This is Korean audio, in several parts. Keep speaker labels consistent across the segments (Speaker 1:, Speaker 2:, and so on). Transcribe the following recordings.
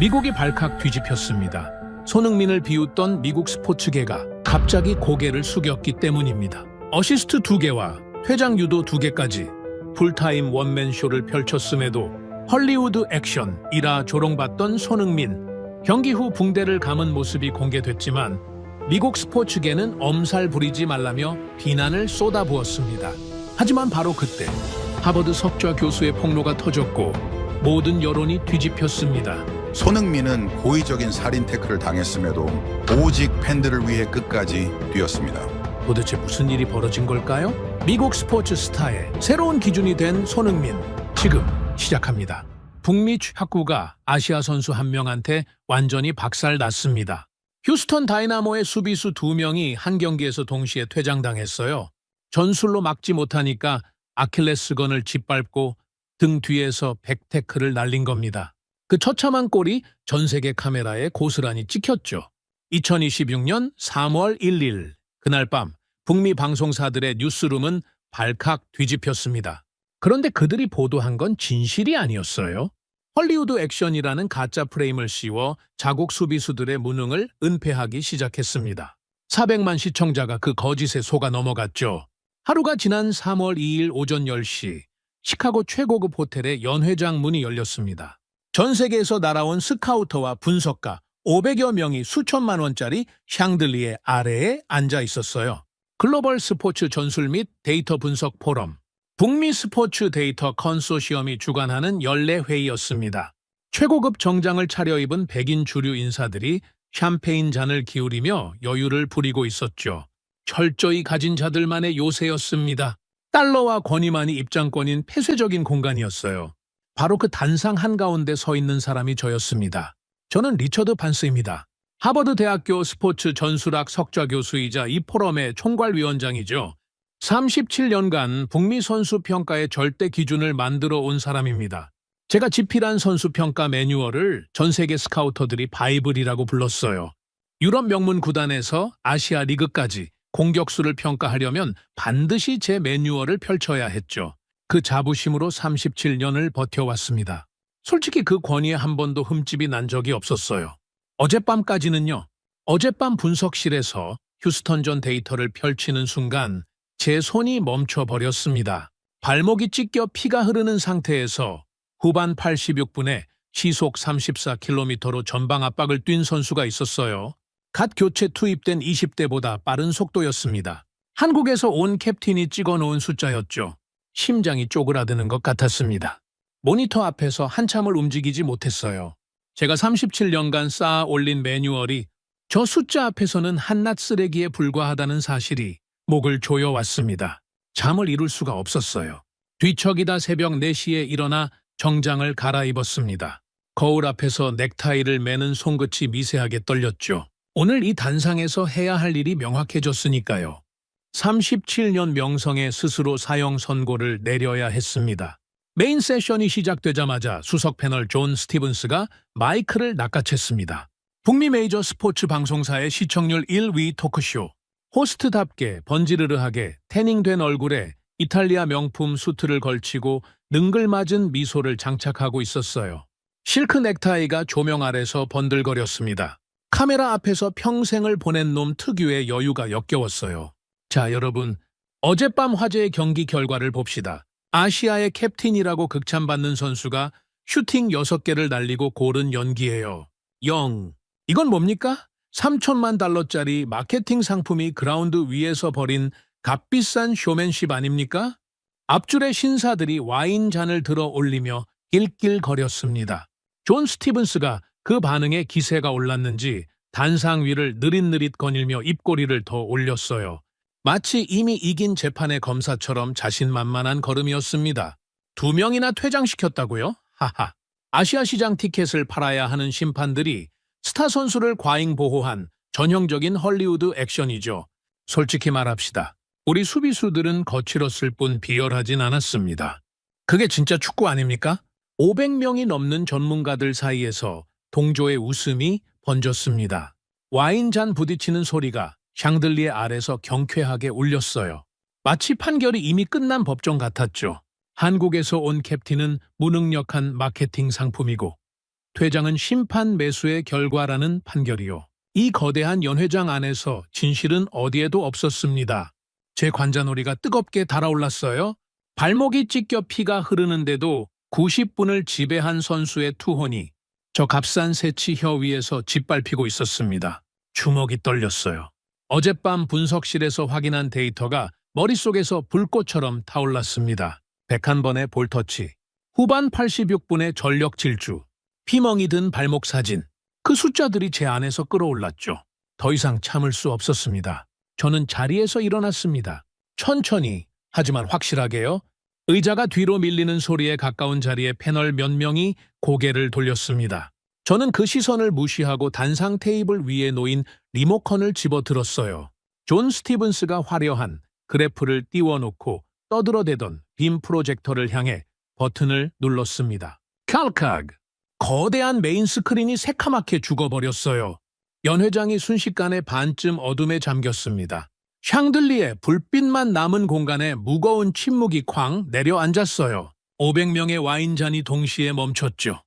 Speaker 1: 미국이 발칵 뒤집혔습니다. 손흥민을 비웃던 미국 스포츠계가 갑자기 고개를 숙였기 때문입니다. 어시스트 2개와 퇴장 유도 2개까지 풀타임 원맨쇼를 펼쳤음에도 헐리우드 액션이라 조롱받던 손흥민. 경기 후 붕대를 감은 모습이 공개됐지만 미국 스포츠계는 엄살 부리지 말라며 비난을 쏟아부었습니다. 하지만 바로 그때 하버드 석좌 교수의 폭로가 터졌고 모든 여론이 뒤집혔습니다.
Speaker 2: 손흥민은 고의적인 살인 태클을 당했음에도 오직 팬들을 위해 끝까지 뛰었습니다.
Speaker 1: 도대체 무슨 일이 벌어진 걸까요? 미국 스포츠 스타의 새로운 기준이 된 손흥민. 지금 시작합니다. 북미 축구가 아시아 선수 한 명한테 완전히 박살났습니다. 휴스턴 다이나모의 수비수 2명이 한 경기에서 동시에 퇴장당했어요. 전술로 막지 못하니까 아킬레스건을 짓밟고 등 뒤에서 백태클을 날린 겁니다. 그 처참한 꼴이 전 세계 카메라에 고스란히 찍혔죠. 2026년 3월 1일 그날 밤 북미 방송사들의 뉴스룸은 발칵 뒤집혔습니다. 그런데 그들이 보도한 건 진실이 아니었어요. 헐리우드 액션이라는 가짜 프레임을 씌워 자국 수비수들의 무능을 은폐하기 시작했습니다. 400만 시청자가 그 거짓에 속아 넘어갔죠. 하루가 지난 3월 2일 오전 10시 시카고 최고급 호텔의 연회장 문이 열렸습니다. 전 세계에서 날아온 스카우터와 분석가 500여 명이 수천만 원짜리 샹들리에 아래에 앉아 있었어요. 글로벌 스포츠 전술 및 데이터 분석 포럼, 북미 스포츠 데이터 컨소시엄이 주관하는 연례 회의였습니다. 최고급 정장을 차려입은 백인 주류 인사들이 샴페인 잔을 기울이며 여유를 부리고 있었죠. 철저히 가진 자들만의 요새였습니다. 달러와 권위만이 입장권인 폐쇄적인 공간이었어요. 바로 그 단상 한가운데 서 있는 사람이 저였습니다. 저는 리처드 반스입니다. 하버드 대학교 스포츠 전술학 석좌 교수이자 이 포럼의 총괄위원장이죠. 37년간 북미 선수 평가의 절대 기준을 만들어 온 사람입니다. 제가 집필한 선수 평가 매뉴얼을 전 세계 스카우터들이 바이블이라고 불렀어요. 유럽 명문 구단에서 아시아 리그까지 공격수를 평가하려면 반드시 제 매뉴얼을 펼쳐야 했죠. 그 자부심으로 37년을 버텨왔습니다. 솔직히 그 권위에 한 번도 흠집이 난 적이 없었어요. 어젯밤까지는요. 어젯밤 분석실에서 휴스턴전 데이터를 펼치는 순간 제 손이 멈춰버렸습니다. 발목이 찢겨 피가 흐르는 상태에서 후반 86분에 시속 34km로 전방 압박을 뛴 선수가 있었어요. 갓 교체 투입된 20대보다 빠른 속도였습니다. 한국에서 온 캡틴이 찍어놓은 숫자였죠. 심장이 쪼그라드는 것 같았습니다. 모니터 앞에서 한참을 움직이지 못했어요. 제가 37년간 쌓아 올린 매뉴얼이 저 숫자 앞에서는 한낱 쓰레기에 불과하다는 사실이 목을 조여왔습니다. 잠을 이룰 수가 없었어요. 뒤척이다 새벽 4시에 일어나 정장을 갈아입었습니다. 거울 앞에서 넥타이를 매는 손끝이 미세하게 떨렸죠. 오늘 이 단상에서 해야 할 일이 명확해졌으니까요. 37년 명성에 스스로 사형 선고를 내려야 했습니다. 메인 세션이 시작되자마자 수석 패널 존 스티븐스가 마이크를 낚아챘습니다. 북미 메이저 스포츠 방송사의 시청률 1위 토크쇼. 호스트답게 번지르르하게 태닝된 얼굴에 이탈리아 명품 수트를 걸치고 능글맞은 미소를 장착하고 있었어요. 실크 넥타이가 조명 아래서 번들거렸습니다. 카메라 앞에서 평생을 보낸 놈 특유의 여유가 역겨웠어요. 자, 여러분, 어젯밤 화제의 경기 결과를 봅시다. 아시아의 캡틴이라고 극찬받는 선수가 슈팅 6개를 날리고 골은 연기예요. 0. 이건 뭡니까? 3천만 달러짜리 마케팅 상품이 그라운드 위에서 벌인 값비싼 쇼맨십 아닙니까? 앞줄의 신사들이 와인잔을 들어 올리며 낄낄거렸습니다. 존 스티븐스가 그 반응에 기세가 올랐는지 단상 위를 느릿느릿 거닐며 입꼬리를 더 올렸어요. 마치 이미 이긴 재판의 검사처럼 자신만만한 걸음이었습니다. 2명이나 퇴장시켰다고요? 하하. 아시아 시장 티켓을 팔아야 하는 심판들이 스타 선수를 과잉 보호한 전형적인 헐리우드 액션이죠. 솔직히 말합시다. 우리 수비수들은 거칠었을 뿐 비열하진 않았습니다. 그게 진짜 축구 아닙니까? 500명이 넘는 전문가들 사이에서 동조의 웃음이 번졌습니다. 와인잔 부딪히는 소리가 샹들리에 아래서 경쾌하게 울렸어요. 마치 판결이 이미 끝난 법정 같았죠. 한국에서 온 캡틴은 무능력한 마케팅 상품이고 퇴장은 심판 매수의 결과라는 판결이요. 이 거대한 연회장 안에서 진실은 어디에도 없었습니다. 제 관자놀이가 뜨겁게 달아올랐어요. 발목이 찢겨 피가 흐르는데도 90분을 지배한 선수의 투혼이 저 값싼 새치 혀 위에서 짓밟히고 있었습니다. 주먹이 떨렸어요. 어젯밤 분석실에서 확인한 데이터가 머릿속에서 불꽃처럼 타올랐습니다. 101번의 볼터치, 후반 86분의 전력 질주, 피멍이 든 발목 사진. 그 숫자들이 제 안에서 끌어올랐죠. 더 이상 참을 수 없었습니다. 저는 자리에서 일어났습니다. 천천히, 하지만 확실하게요. 의자가 뒤로 밀리는 소리에 가까운 자리에 패널 몇 명이 고개를 돌렸습니다. 저는 그 시선을 무시하고 단상 테이블 위에 놓인 리모컨을 집어들었어요. 존 스티븐스가 화려한 그래프를 띄워놓고 떠들어대던 빔 프로젝터를 향해 버튼을 눌렀습니다. 칼칵! 거대한 메인 스크린이 새카맣게 죽어버렸어요. 연회장이 순식간에 반쯤 어둠에 잠겼습니다. 샹들리에 불빛만 남은 공간에 무거운 침묵이 쾅 내려앉았어요. 500명의 와인잔이 동시에 멈췄죠.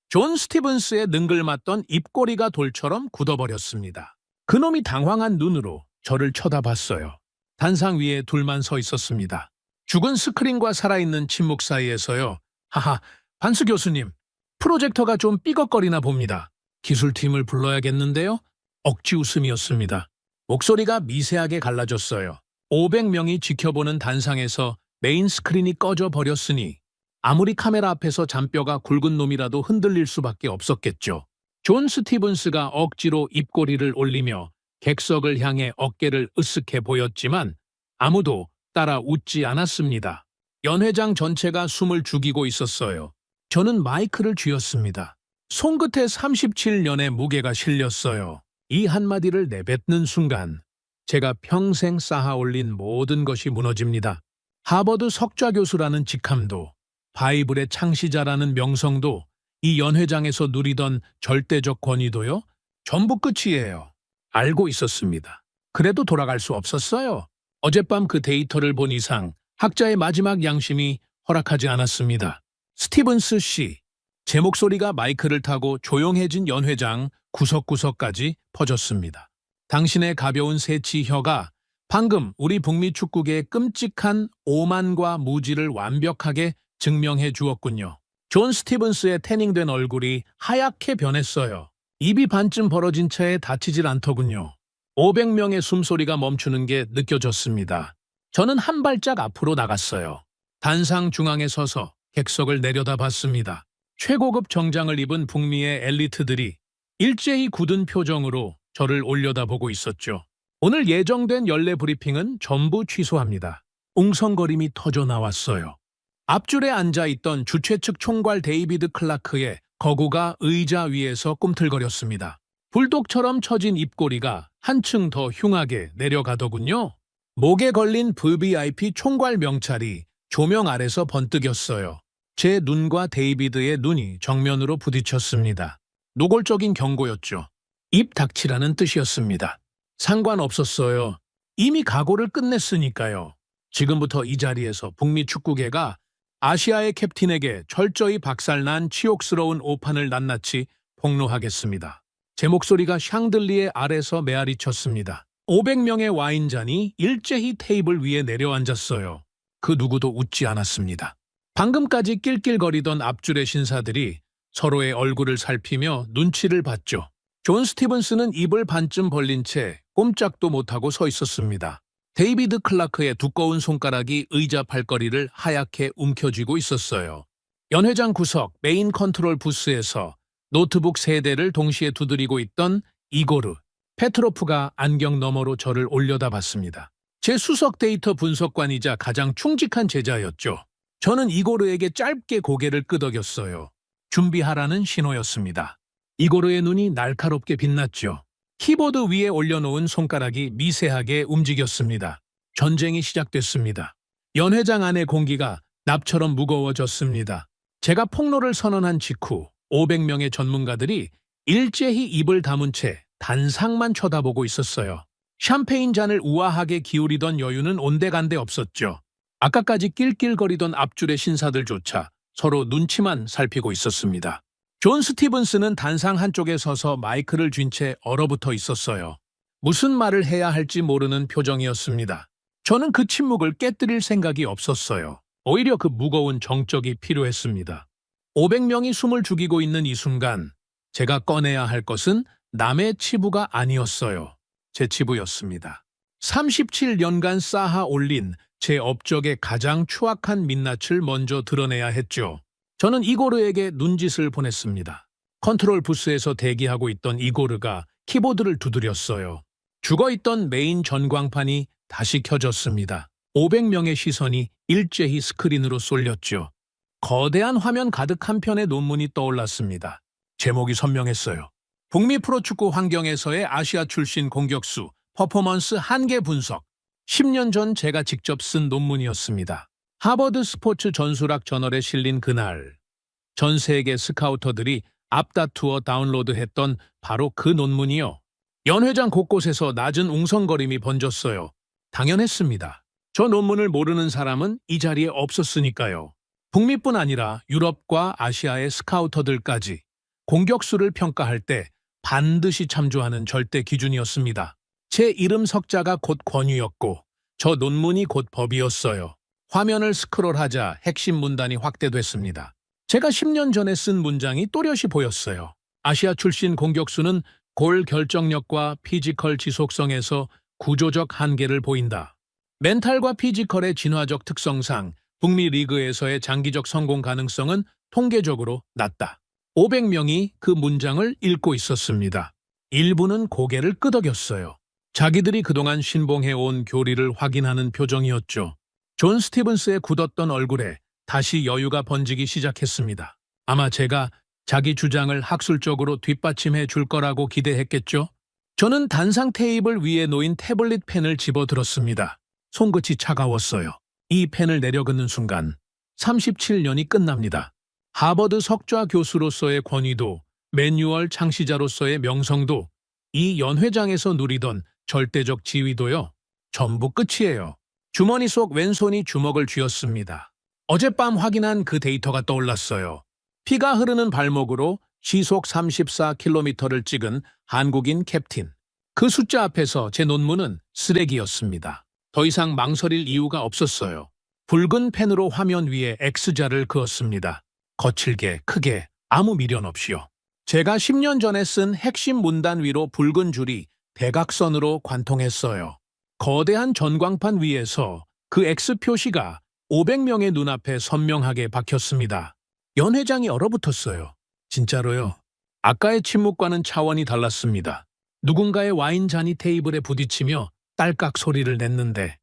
Speaker 1: 존 스티븐스의 능글맞던 입꼬리가 돌처럼 굳어버렸습니다. 그놈이 당황한 눈으로 저를 쳐다봤어요. 단상 위에 둘만 서 있었습니다. 죽은 스크린과 살아있는 침묵 사이에서요. 하하, 반스 교수님, 프로젝터가 좀 삐걱거리나 봅니다. 기술팀을 불러야겠는데요? 억지 웃음이었습니다. 목소리가 미세하게 갈라졌어요. 500명이 지켜보는 단상에서 메인 스크린이 꺼져 버렸으니 아무리 카메라 앞에서 잔뼈가 굵은 놈이라도 흔들릴 수밖에 없었겠죠. 존 스티븐스가 억지로 입꼬리를 올리며 객석을 향해 어깨를 으쓱해 보였지만 아무도 따라 웃지 않았습니다. 연회장 전체가 숨을 죽이고 있었어요. 저는 마이크를 쥐었습니다. 손끝에 37년의 무게가 실렸어요. 이 한마디를 내뱉는 순간 제가 평생 쌓아올린 모든 것이 무너집니다. 하버드 석좌 교수라는 직함도, 바이블의 창시자라는 명성도, 이 연회장에서 누리던 절대적 권위도요, 전부 끝이에요. 알고 있었습니다. 그래도 돌아갈 수 없었어요. 어젯밤 그 데이터를 본 이상 학자의 마지막 양심이 허락하지 않았습니다. 스티븐스 씨, 제 목소리가 마이크를 타고 조용해진 연회장 구석구석까지 퍼졌습니다. 당신의 가벼운 새치 혀가 방금 우리 북미 축구계의 끔찍한 오만과 무지를 완벽하게 증명해 주었군요. 존 스티븐스의 태닝된 얼굴이 하얗게 변했어요. 입이 반쯤 벌어진 채에 다치질 않더군요. 500명의 숨소리가 멈추는 게 느껴졌습니다. 저는 한 발짝 앞으로 나갔어요. 단상 중앙에 서서 객석을 내려다봤습니다. 최고급 정장을 입은 북미의 엘리트들이 일제히 굳은 표정으로 저를 올려다보고 있었죠. 오늘 예정된 연례 브리핑은 전부 취소합니다. 웅성거림이 터져 나왔어요. 앞줄에 앉아있던 주최 측 총괄 데이비드 클라크의 거구가 의자 위에서 꿈틀거렸습니다. 불독처럼 처진 입꼬리가 한층 더 흉하게 내려가더군요. 목에 걸린 VVIP 총괄 명찰이 조명 아래서 번뜩였어요. 제 눈과 데이비드의 눈이 정면으로 부딪혔습니다. 노골적인 경고였죠. 입 닥치라는 뜻이었습니다. 상관없었어요. 이미 각오를 끝냈으니까요. 지금부터 이 자리에서 북미 축구계가 아시아의 캡틴에게 철저히 박살난 치욕스러운 오판을 낱낱이 폭로하겠습니다. 제 목소리가 샹들리에 아래서 메아리 쳤습니다. 500명의 와인잔이 일제히 테이블 위에 내려앉았어요. 그 누구도 웃지 않았습니다. 방금까지 낄낄거리던 앞줄의 신사들이 서로의 얼굴을 살피며 눈치를 봤죠. 존 스티븐스는 입을 반쯤 벌린 채 꼼짝도 못하고 서 있었습니다. 데이비드 클라크의 두꺼운 손가락이 의자 팔걸이를 하얗게 움켜쥐고 있었어요. 연회장 구석 메인 컨트롤 부스에서 노트북 3대를 동시에 두드리고 있던 이고르 페트로프가 안경 너머로 저를 올려다봤습니다. 제 수석 데이터 분석관이자 가장 충직한 제자였죠. 저는 이고르에게 짧게 고개를 끄덕였어요. 준비하라는 신호였습니다. 이고르의 눈이 날카롭게 빛났죠. 키보드 위에 올려놓은 손가락이 미세하게 움직였습니다. 전쟁이 시작됐습니다. 연회장 안의 공기가 납처럼 무거워졌습니다. 제가 폭로를 선언한 직후 500명의 전문가들이 일제히 입을 다문 채 단상만 쳐다보고 있었어요. 샴페인 잔을 우아하게 기울이던 여유는 온데간데 없었죠. 아까까지 낄낄거리던 앞줄의 신사들조차 서로 눈치만 살피고 있었습니다. 존 스티븐스는 단상 한쪽에 서서 마이크를 쥔 채 얼어붙어 있었어요. 무슨 말을 해야 할지 모르는 표정이었습니다. 저는 그 침묵을 깨뜨릴 생각이 없었어요. 오히려 그 무거운 정적이 필요했습니다. 500명이 숨을 죽이고 있는 이 순간 제가 꺼내야 할 것은 남의 치부가 아니었어요. 제 치부였습니다. 37년간 쌓아 올린 제 업적의 가장 추악한 민낯을 먼저 드러내야 했죠. 저는 이고르에게 눈짓을 보냈습니다. 컨트롤 부스에서 대기하고 있던 이고르가 키보드를 두드렸어요. 죽어있던 메인 전광판이 다시 켜졌습니다. 500명의 시선이 일제히 스크린으로 쏠렸죠. 거대한 화면 가득 한 편의 논문이 떠올랐습니다. 제목이 선명했어요. 북미 프로축구 환경에서의 아시아 출신 공격수 퍼포먼스 한계 분석. 10년 전 제가 직접 쓴 논문이었습니다. 하버드 스포츠 전술학 저널에 실린 그날, 전 세계 스카우터들이 앞다투어 다운로드했던 바로 그 논문이요. 연회장 곳곳에서 낮은 웅성거림이 번졌어요. 당연했습니다. 저 논문을 모르는 사람은 이 자리에 없었으니까요. 북미뿐 아니라 유럽과 아시아의 스카우터들까지 공격수를 평가할 때 반드시 참조하는 절대 기준이었습니다. 제 이름 석자가 곧 권유였고 저 논문이 곧 법이었어요. 화면을 스크롤하자 핵심 문단이 확대됐습니다. 제가 10년 전에 쓴 문장이 또렷이 보였어요. 아시아 출신 공격수는 골 결정력과 피지컬 지속성에서 구조적 한계를 보인다. 멘탈과 피지컬의 진화적 특성상 북미 리그에서의 장기적 성공 가능성은 통계적으로 낮다. 500명이 그 문장을 읽고 있었습니다. 일부는 고개를 끄덕였어요. 자기들이 그동안 신봉해온 교리를 확인하는 표정이었죠. 존 스티븐스의 굳었던 얼굴에 다시 여유가 번지기 시작했습니다. 아마 제가 자기 주장을 학술적으로 뒷받침해 줄 거라고 기대했겠죠? 저는 단상 테이블 위에 놓인 태블릿 펜을 집어들었습니다. 손끝이 차가웠어요. 이 펜을 내려긋는 순간 37년이 끝납니다. 하버드 석좌 교수로서의 권위도, 매뉴얼 창시자로서의 명성도, 이 연회장에서 누리던 절대적 지위도요. 전부 끝이에요. 주머니 속 왼손이 주먹을 쥐었습니다. 어젯밤 확인한 그 데이터가 떠올랐어요. 피가 흐르는 발목으로 시속 34km를 찍은 한국인 캡틴. 그 숫자 앞에서 제 논문은 쓰레기였습니다. 더 이상 망설일 이유가 없었어요. 붉은 펜으로 화면 위에 X자를 그었습니다. 거칠게, 크게, 아무 미련 없이요. 제가 10년 전에 쓴 핵심 문단 위로 붉은 줄이 대각선으로 관통했어요. 거대한 전광판 위에서 그 X 표시가 500명의 눈앞에 선명하게 박혔습니다. 연회장이 얼어붙었어요. 진짜로요. 아까의 침묵과는 차원이 달랐습니다. 누군가의 와인잔이 테이블에 부딪히며 딸깍 소리를 냈는데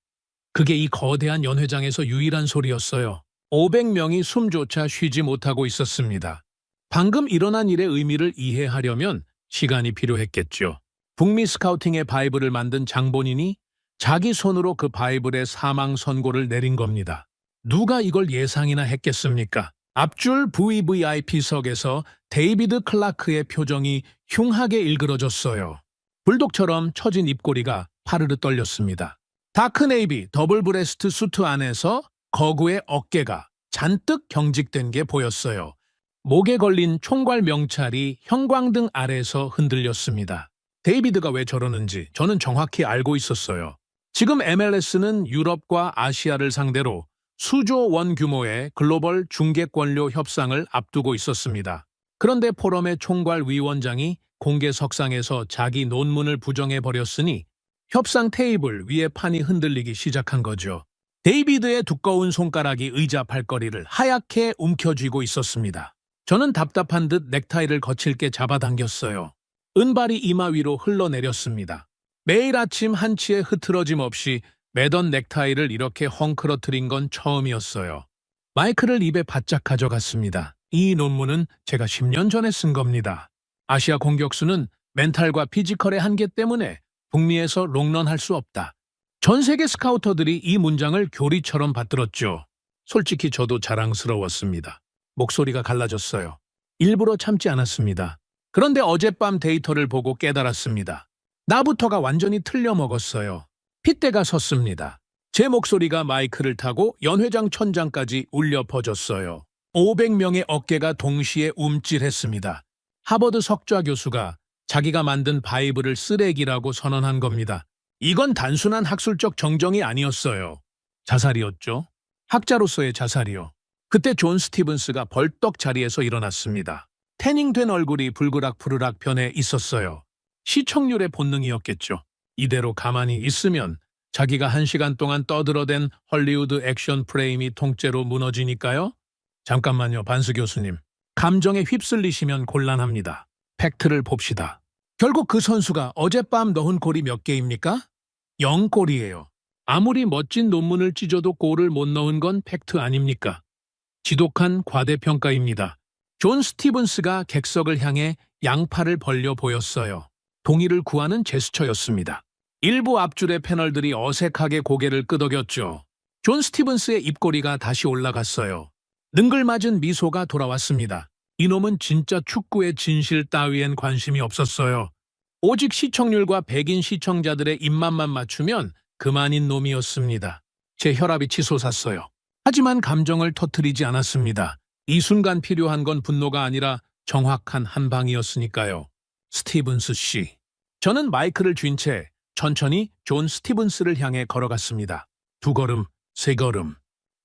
Speaker 1: 그게 이 거대한 연회장에서 유일한 소리였어요. 500명이 숨조차 쉬지 못하고 있었습니다. 방금 일어난 일의 의미를 이해하려면 시간이 필요했겠죠. 북미 스카우팅의 바이블을 만든 장본인이 자기 손으로 그 바이블의 사망 선고를 내린 겁니다. 누가 이걸 예상이나 했겠습니까? 앞줄 VVIP석에서 데이비드 클라크의 표정이 흉하게 일그러졌어요. 불독처럼 처진 입꼬리가 파르르 떨렸습니다. 다크네이비 더블 브레스트 수트 안에서 거구의 어깨가 잔뜩 경직된 게 보였어요. 목에 걸린 총괄 명찰이 형광등 아래서 흔들렸습니다. 데이비드가 왜 저러는지 저는 정확히 알고 있었어요. 지금 MLS는 유럽과 아시아를 상대로 수조 원 규모의 글로벌 중개권료 협상을 앞두고 있었습니다. 그런데 포럼의 총괄 위원장이 공개석상에서 자기 논문을 부정해버렸으니 협상 테이블 위에 판이 흔들리기 시작한 거죠. 데이비드의 두꺼운 손가락이 의자 팔걸이를 하얗게 움켜쥐고 있었습니다. 저는 답답한 듯 넥타이를 거칠게 잡아당겼어요. 은발이 이마 위로 흘러내렸습니다. 매일 아침 한치의 흐트러짐 없이 매던 넥타이를 이렇게 헝클어뜨린 건 처음이었어요. 마이크를 입에 바짝 가져갔습니다. 이 논문은 제가 10년 전에 쓴 겁니다. 아시아 공격수는 멘탈과 피지컬의 한계 때문에 북미에서 롱런할 수 없다. 전 세계 스카우터들이 이 문장을 교리처럼 받들었죠. 솔직히 저도 자랑스러웠습니다. 목소리가 갈라졌어요. 일부러 참지 않았습니다. 그런데 어젯밤 데이터를 보고 깨달았습니다. 나부터가 완전히 틀려먹었어요. 핏대가 섰습니다. 제 목소리가 마이크를 타고 연회장 천장까지 울려 퍼졌어요. 500명의 어깨가 동시에 움찔했습니다. 하버드 석좌 교수가 자기가 만든 바이블을 쓰레기라고 선언한 겁니다. 이건 단순한 학술적 정정이 아니었어요. 자살이었죠. 학자로서의 자살이요. 그때 존 스티븐스가 벌떡 자리에서 일어났습니다. 태닝된 얼굴이 불그락푸르락 변해 있었어요. 시청률의 본능이었겠죠. 이대로 가만히 있으면 자기가 1시간 동안 떠들어댄 헐리우드 액션 프레임이 통째로 무너지니까요. 잠깐만요, 반수 교수님. 감정에 휩쓸리시면 곤란합니다. 팩트를 봅시다. 결국 그 선수가 어젯밤 넣은 골이 몇 개입니까? 0골이에요. 아무리 멋진 논문을 찢어도 골을 못 넣은 건 팩트 아닙니까? 지독한 과대평가입니다. 존 스티븐스가 객석을 향해 양팔을 벌려 보였어요. 동의를 구하는 제스처였습니다. 일부 앞줄의 패널들이 어색하게 고개를 끄덕였죠. 존 스티븐스의 입꼬리가 다시 올라갔어요. 능글맞은 미소가 돌아왔습니다. 이놈은 진짜 축구의 진실 따위엔 관심이 없었어요. 오직 시청률과 백인 시청자들의 입맛만 맞추면 그만인 놈이었습니다. 제 혈압이 치솟았어요. 하지만 감정을 터뜨리지 않았습니다. 이 순간 필요한 건 분노가 아니라 정확한 한 방이었으니까요. 스티븐스 씨. 저는 마이크를 쥔 채 천천히 존 스티븐스를 향해 걸어갔습니다. 2걸음, 3걸음.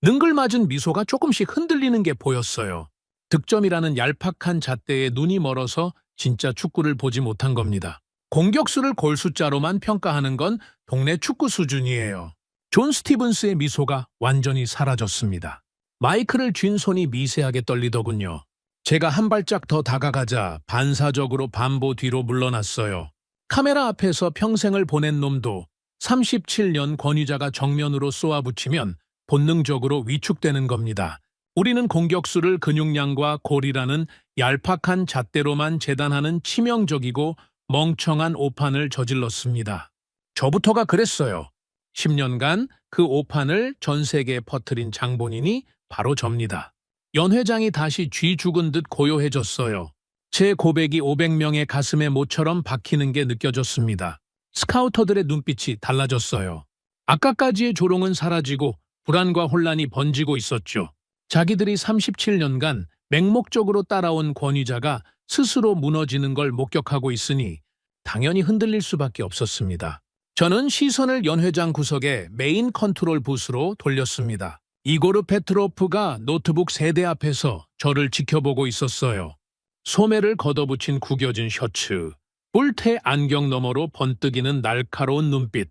Speaker 1: 능글맞은 미소가 조금씩 흔들리는 게 보였어요. 득점이라는 얄팍한 잣대에 눈이 멀어서 진짜 축구를 보지 못한 겁니다. 공격수를 골 숫자로만 평가하는 건 동네 축구 수준이에요. 존 스티븐스의 미소가 완전히 사라졌습니다. 마이크를 쥔 손이 미세하게 떨리더군요. 제가 한 발짝 더 다가가자 반사적으로 반보 뒤로 물러났어요. 카메라 앞에서 평생을 보낸 놈도 37년 권위자가 정면으로 쏘아붙이면 본능적으로 위축되는 겁니다. 우리는 공격수를 근육량과 골이라는 얄팍한 잣대로만 재단하는 치명적이고 멍청한 오판을 저질렀습니다. 저부터가 그랬어요. 10년간 그 오판을 전 세계에 퍼뜨린 장본인이 바로 접니다. 연 회장이 다시 쥐 죽은 듯 고요해졌어요. 제 고백이 500명의 가슴에 모처럼 박히는 게 느껴졌습니다. 스카우터들의 눈빛이 달라졌어요. 아까까지의 조롱은 사라지고 불안과 혼란이 번지고 있었죠. 자기들이 37년간 맹목적으로 따라온 권위자가 스스로 무너지는 걸 목격하고 있으니 당연히 흔들릴 수밖에 없었습니다. 저는 시선을 연회장 구석의 메인 컨트롤 부스로 돌렸습니다. 이고르 페트로프가 노트북 세대 앞에서 저를 지켜보고 있었어요. 소매를 걷어붙인 구겨진 셔츠, 뿔테 안경 너머로 번뜩이는 날카로운 눈빛.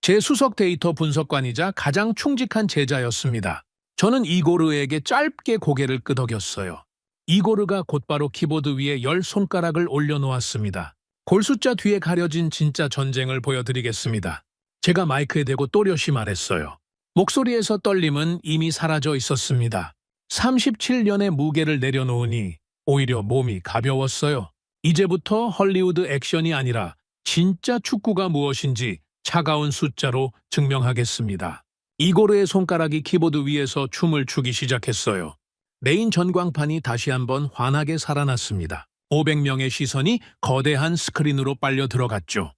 Speaker 1: 제 수석 데이터 분석관이자 가장 충직한 제자였습니다. 저는 이고르에게 짧게 고개를 끄덕였어요. 이고르가 곧바로 키보드 위에 10손가락을 올려놓았습니다. 골 숫자 뒤에 가려진 진짜 전쟁을 보여드리겠습니다. 제가 마이크에 대고 또렷이 말했어요. 목소리에서 떨림은 이미 사라져 있었습니다. 37년의 무게를 내려놓으니 오히려 몸이 가벼웠어요. 이제부터 헐리우드 액션이 아니라 진짜 축구가 무엇인지 차가운 숫자로 증명하겠습니다. 이고르의 손가락이 키보드 위에서 춤을 추기 시작했어요. 메인 전광판이 다시 한번 환하게 살아났습니다. 500명의 시선이 거대한 스크린으로 빨려 들어갔죠.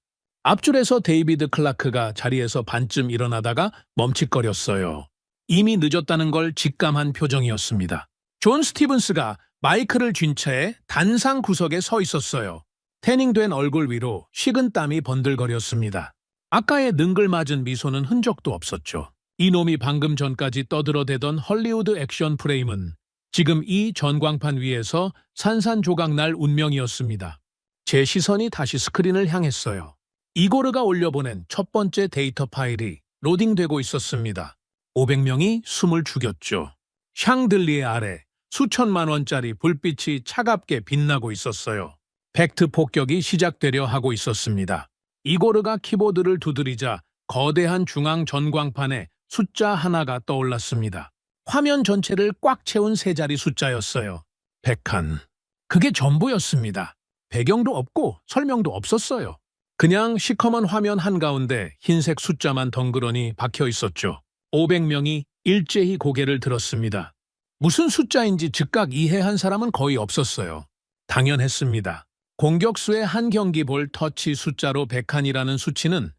Speaker 1: 앞줄에서 데이비드 클라크가 자리에서 반쯤 일어나다가 멈칫거렸어요. 이미 늦었다는 걸 직감한 표정이었습니다. 존 스티븐스가 마이크를 쥔 채 단상 구석에 서 있었어요. 태닝된 얼굴 위로 식은 땀이 번들거렸습니다. 아까의 능글맞은 미소는 흔적도 없었죠. 이놈이 방금 전까지 떠들어대던 헐리우드 액션 프레임은 지금 이 전광판 위에서 산산조각날 운명이었습니다. 제 시선이 다시 스크린을 향했어요. 이고르가 올려보낸 첫 번째 데이터 파일이 로딩되고 있었습니다. 500명이 숨을 죽였죠. 샹들리에 아래 수천만 원짜리 불빛이 차갑게 빛나고 있었어요. 팩트 폭격이 시작되려 하고 있었습니다. 이고르가 키보드를 두드리자 거대한 중앙 전광판에 숫자 하나가 떠올랐습니다. 화면 전체를 꽉 채운 세 자리 숫자였어요. 101. 그게 전부였습니다. 배경도 없고 설명도 없었어요. 그냥 시커먼 화면 한가운데 흰색 숫자만 덩그러니 박혀 있었죠. 500명이 일제히 고개를 들었습니다. 무슨 숫자인지 즉각 이해한 사람은 거의 없었어요. 당연했습니다. 공격수의 한 경기 볼 터치 숫자로 101이라는 수치는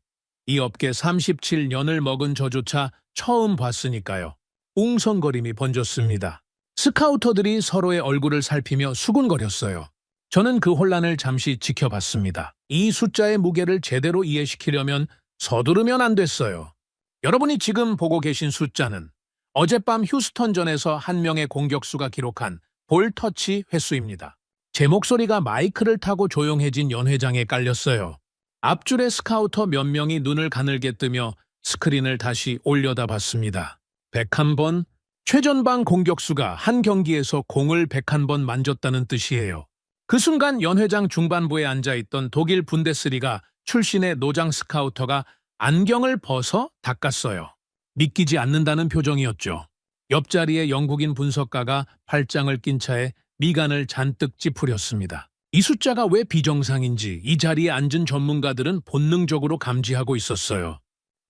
Speaker 1: 이 업계 37년을 먹은 저조차 처음 봤으니까요. 웅성거림이 번졌습니다. 스카우터들이 서로의 얼굴을 살피며 수군거렸어요. 저는 그 혼란을 잠시 지켜봤습니다. 이 숫자의 무게를 제대로 이해시키려면 서두르면 안 됐어요. 여러분이 지금 보고 계신 숫자는 어젯밤 휴스턴전에서 한 명의 공격수가 기록한 볼 터치 횟수입니다. 제 목소리가 마이크를 타고 조용해진 연회장에 깔렸어요. 앞줄의 스카우터 몇 명이 눈을 가늘게 뜨며 스크린을 다시 올려다봤습니다. 101번, 최전방 공격수가 한 경기에서 공을 101번 만졌다는 뜻이에요. 그 순간 연회장 중반부에 앉아있던 독일 분데스리가 출신의 노장 스카우터가 안경을 벗어 닦았어요. 믿기지 않는다는 표정이었죠. 옆자리에 영국인 분석가가 팔짱을 낀 차에 미간을 잔뜩 찌푸렸습니다. 이 숫자가 왜 비정상인지 이 자리에 앉은 전문가들은 본능적으로 감지하고 있었어요.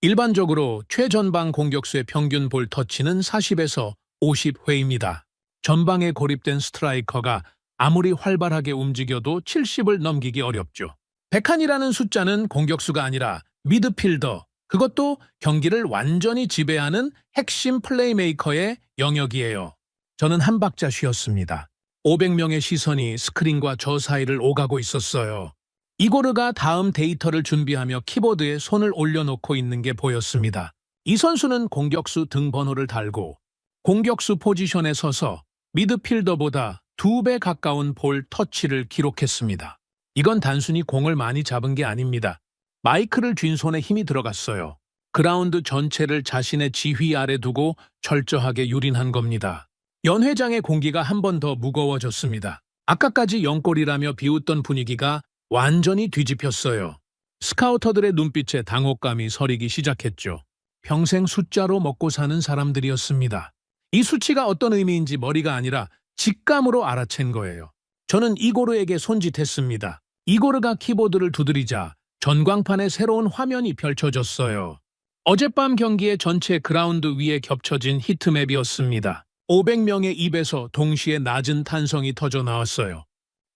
Speaker 1: 일반적으로 최전방 공격수의 평균 볼 터치는 40에서 50회입니다. 전방에 고립된 스트라이커가 아무리 활발하게 움직여도 70을 넘기기 어렵죠. 101이라는 숫자는 공격수가 아니라 미드필더, 그것도 경기를 완전히 지배하는 핵심 플레이메이커의 영역이에요. 저는 한 박자 쉬었습니다. 500명의 시선이 스크린과 저 사이를 오가고 있었어요. 이고르가 다음 데이터를 준비하며 키보드에 손을 올려놓고 있는 게 보였습니다. 이 선수는 공격수 등번호를 달고 공격수 포지션에 서서 미드필더보다 2배 가까운 볼 터치를 기록했습니다. 이건 단순히 공을 많이 잡은 게 아닙니다. 마이크를 쥔 손에 힘이 들어갔어요. 그라운드 전체를 자신의 지휘 아래 두고 철저하게 유린한 겁니다. 연회장의 공기가 한 번 더 무거워졌습니다. 아까까지 0골이라며 비웃던 분위기가 완전히 뒤집혔어요. 스카우터들의 눈빛에 당혹감이 서리기 시작했죠. 평생 숫자로 먹고 사는 사람들이었습니다. 이 수치가 어떤 의미인지 머리가 아니라 직감으로 알아챈 거예요. 저는 이고르에게 손짓했습니다. 이고르가 키보드를 두드리자 전광판에 새로운 화면이 펼쳐졌어요. 어젯밤 경기의 전체 그라운드 위에 겹쳐진 히트맵이었습니다. 500명의 입에서 동시에 낮은 탄성이 터져 나왔어요.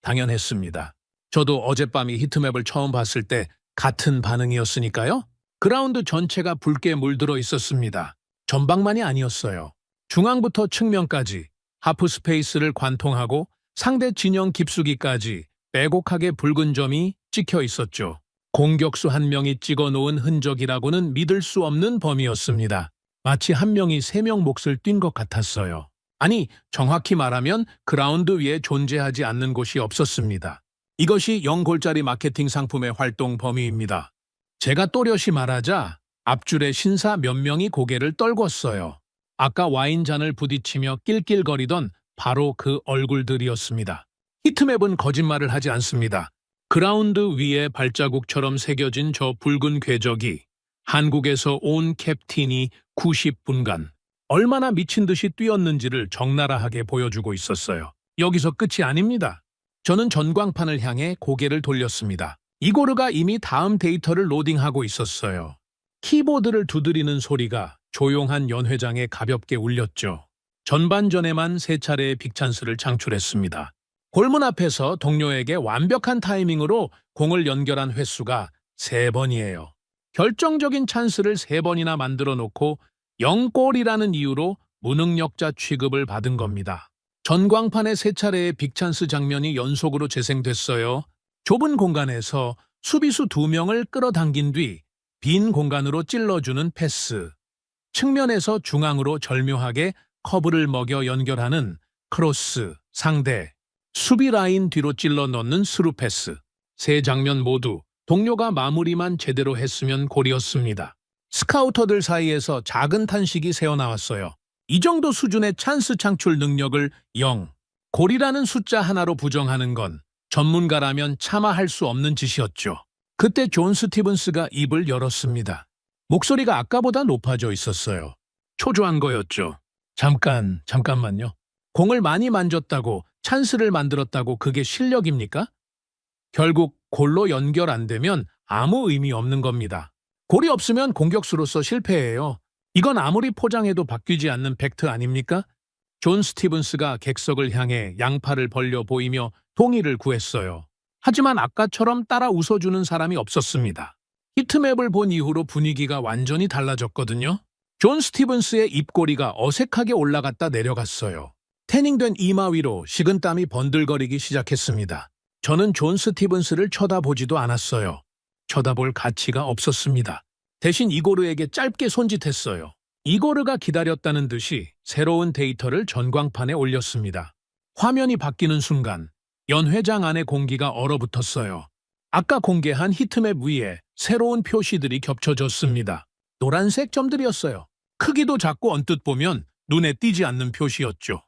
Speaker 1: 당연했습니다. 저도 어젯밤 이 히트맵을 처음 봤을 때 같은 반응이었으니까요. 그라운드 전체가 붉게 물들어 있었습니다. 전방만이 아니었어요. 중앙부터 측면까지 하프 스페이스를 관통하고 상대 진영 깊숙이까지 빼곡하게 붉은 점이 찍혀 있었죠. 공격수 한 명이 찍어놓은 흔적이라고는 믿을 수 없는 범위였습니다. 마치 한 명이 3명 몫을 뛴 것 같았어요. 아니, 정확히 말하면 그라운드 위에 존재하지 않는 곳이 없었습니다. 이것이 0골짜리 마케팅 상품의 활동 범위입니다. 제가 또렷이 말하자 앞줄의 신사 몇 명이 고개를 떨궜어요. 아까 와인잔을 부딪히며 낄낄거리던 바로 그 얼굴들이었습니다. 히트맵은 거짓말을 하지 않습니다. 그라운드 위에 발자국처럼 새겨진 저 붉은 궤적이 한국에서 온 캡틴이 90분간 얼마나 미친 듯이 뛰었는지를 적나라하게 보여주고 있었어요. 여기서 끝이 아닙니다. 저는 전광판을 향해 고개를 돌렸습니다. 이고르가 이미 다음 데이터를 로딩하고 있었어요. 키보드를 두드리는 소리가 조용한 연회장에 가볍게 울렸죠. 전반전에만 3차례의 빅찬스를 창출했습니다. 골문 앞에서 동료에게 완벽한 타이밍으로 공을 연결한 횟수가 3번이에요. 결정적인 찬스를 3번이나 만들어 놓고 0골이라는 이유로 무능력자 취급을 받은 겁니다. 전광판의 3차례의 빅찬스 장면이 연속으로 재생됐어요. 좁은 공간에서 수비수 2명을 끌어당긴 뒤 빈 공간으로 찔러주는 패스. 측면에서 중앙으로 절묘하게 커브를 먹여 연결하는 크로스, 상대, 수비 라인 뒤로 찔러 넣는 스루 패스. 3 장면 모두 동료가 마무리만 제대로 했으면 골이었습니다. 스카우터들 사이에서 작은 탄식이 새어나왔어요. 이 정도 수준의 찬스 창출 능력을 0, 골이라는 숫자 하나로 부정하는 건 전문가라면 차마 할 수 없는 짓이었죠. 그때 존 스티븐스가 입을 열었습니다. 목소리가 아까보다 높아져 있었어요. 초조한 거였죠. 잠깐만요. 공을 많이 만졌다고 찬스를 만들었다고 그게 실력입니까? 결국 골로 연결 안 되면 아무 의미 없는 겁니다. 골이 없으면 공격수로서 실패해요. 이건 아무리 포장해도 바뀌지 않는 팩트 아닙니까? 존 스티븐스가 객석을 향해 양팔을 벌려 보이며 동의를 구했어요. 하지만 아까처럼 따라 웃어주는 사람이 없었습니다. 히트맵을 본 이후로 분위기가 완전히 달라졌거든요. 존 스티븐스의 입꼬리가 어색하게 올라갔다 내려갔어요. 태닝된 이마 위로 식은땀이 번들거리기 시작했습니다. 저는 존 스티븐스를 쳐다보지도 않았어요. 쳐다볼 가치가 없었습니다. 대신 이고르에게 짧게 손짓했어요. 이고르가 기다렸다는 듯이 새로운 데이터를 전광판에 올렸습니다. 화면이 바뀌는 순간 연회장 안의 공기가 얼어붙었어요. 아까 공개한 히트맵 위에 새로운 표시들이 겹쳐졌습니다. 노란색 점들이었어요. 크기도 작고 언뜻 보면 눈에 띄지 않는 표시였죠.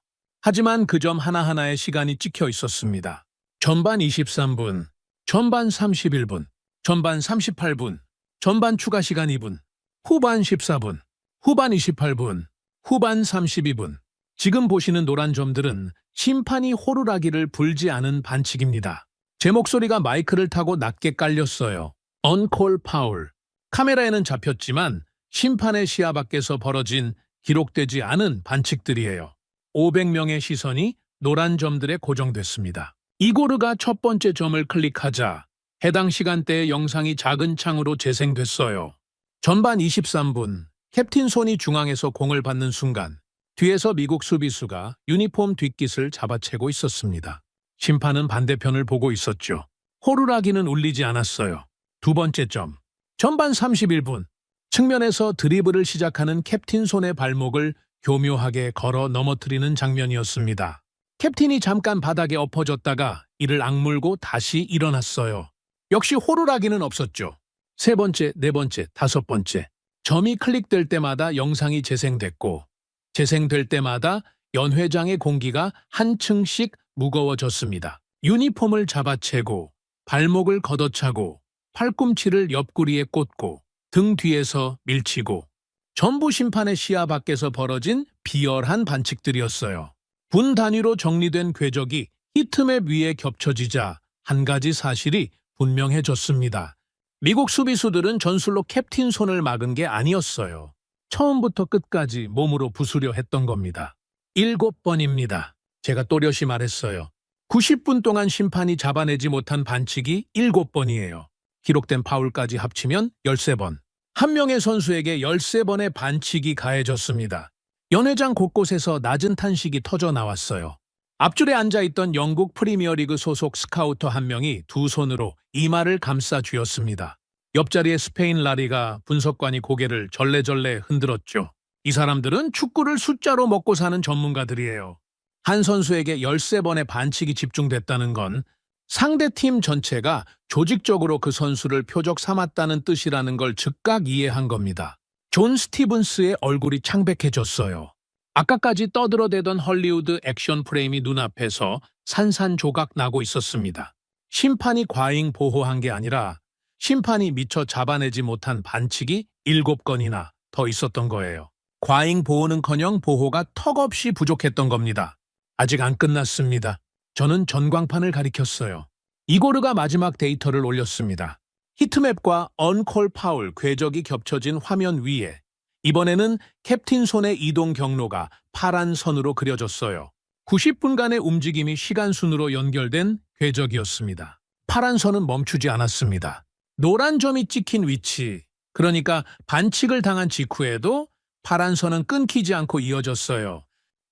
Speaker 1: 하지만 그 점 하나하나에 시간이 찍혀 있었습니다. 전반 23분, 전반 31분, 전반 38분, 전반 추가 시간 2분, 후반 14분, 후반 28분, 후반 32분. 지금 보시는 노란 점들은 심판이 호루라기를 불지 않은 반칙입니다. 제 목소리가 마이크를 타고 낮게 깔렸어요. 언콜 파울. 카메라에는 잡혔지만 심판의 시야 밖에서 벌어진 기록되지 않은 반칙들이에요. 500명의 시선이 노란 점들에 고정됐습니다. 이고르가 첫 번째 점을 클릭하자 해당 시간대의 영상이 작은 창으로 재생됐어요. 전반 23분, 캡틴 손이 중앙에서 공을 받는 순간 뒤에서 미국 수비수가 유니폼 뒷깃을 잡아채고 있었습니다. 심판은 반대편을 보고 있었죠. 호루라기는 울리지 않았어요. 두 번째 점, 전반 31분, 측면에서 드리블을 시작하는 캡틴 손의 발목을 교묘하게 걸어 넘어뜨리는 장면이었습니다. 캡틴이 잠깐 바닥에 엎어졌다가 이를 악물고 다시 일어났어요. 역시 호루라기는 없었죠. 세 번째, 네 번째, 다섯 번째. 점이 클릭될 때마다 영상이 재생됐고 재생될 때마다 연회장의 공기가 한 층씩 무거워졌습니다. 유니폼을 잡아채고 발목을 걷어차고 팔꿈치를 옆구리에 꽂고 등 뒤에서 밀치고 전부 심판의 시야 밖에서 벌어진 비열한 반칙들이었어요. 분 단위로 정리된 궤적이 히트맵 위에 겹쳐지자 한 가지 사실이 분명해졌습니다. 미국 수비수들은 전술로 캡틴 손을 막은 게 아니었어요. 처음부터 끝까지 몸으로 부수려 했던 겁니다. 7번입니다. 제가 또렷이 말했어요. 90분 동안 심판이 잡아내지 못한 반칙이 7번이에요. 기록된 파울까지 합치면 13번. 한 명의 선수에게 13번의 반칙이 가해졌습니다. 연회장 곳곳에서 낮은 탄식이 터져 나왔어요. 앞줄에 앉아있던 영국 프리미어리그 소속 스카우터 한 명이 두 손으로 이마를 감싸 쥐었습니다. 옆자리에 스페인 라리가 분석관이 고개를 절레절레 흔들었죠. 이 사람들은 축구를 숫자로 먹고 사는 전문가들이에요. 한 선수에게 13번의 반칙이 집중됐다는 건 상대팀 전체가 조직적으로 그 선수를 표적 삼았다는 뜻이라는 걸 즉각 이해한 겁니다. 존 스티븐스의 얼굴이 창백해졌어요. 아까까지 떠들어대던 헐리우드 액션 프레임이 눈앞에서 산산조각 나고 있었습니다. 심판이 과잉 보호한 게 아니라 심판이 미처 잡아내지 못한 반칙이 7건이나 더 있었던 거예요. 과잉 보호는커녕 보호가 턱없이 부족했던 겁니다. 아직 안 끝났습니다. 저는 전광판을 가리켰어요. 이고르가 마지막 데이터를 올렸습니다. 히트맵과 언콜 파울 궤적이 겹쳐진 화면 위에 이번에는 캡틴 손의 이동 경로가 파란 선으로 그려졌어요. 90분간의 움직임이 시간순으로 연결된 궤적이었습니다. 파란 선은 멈추지 않았습니다. 노란 점이 찍힌 위치, 그러니까 반칙을 당한 직후에도 파란 선은 끊기지 않고 이어졌어요.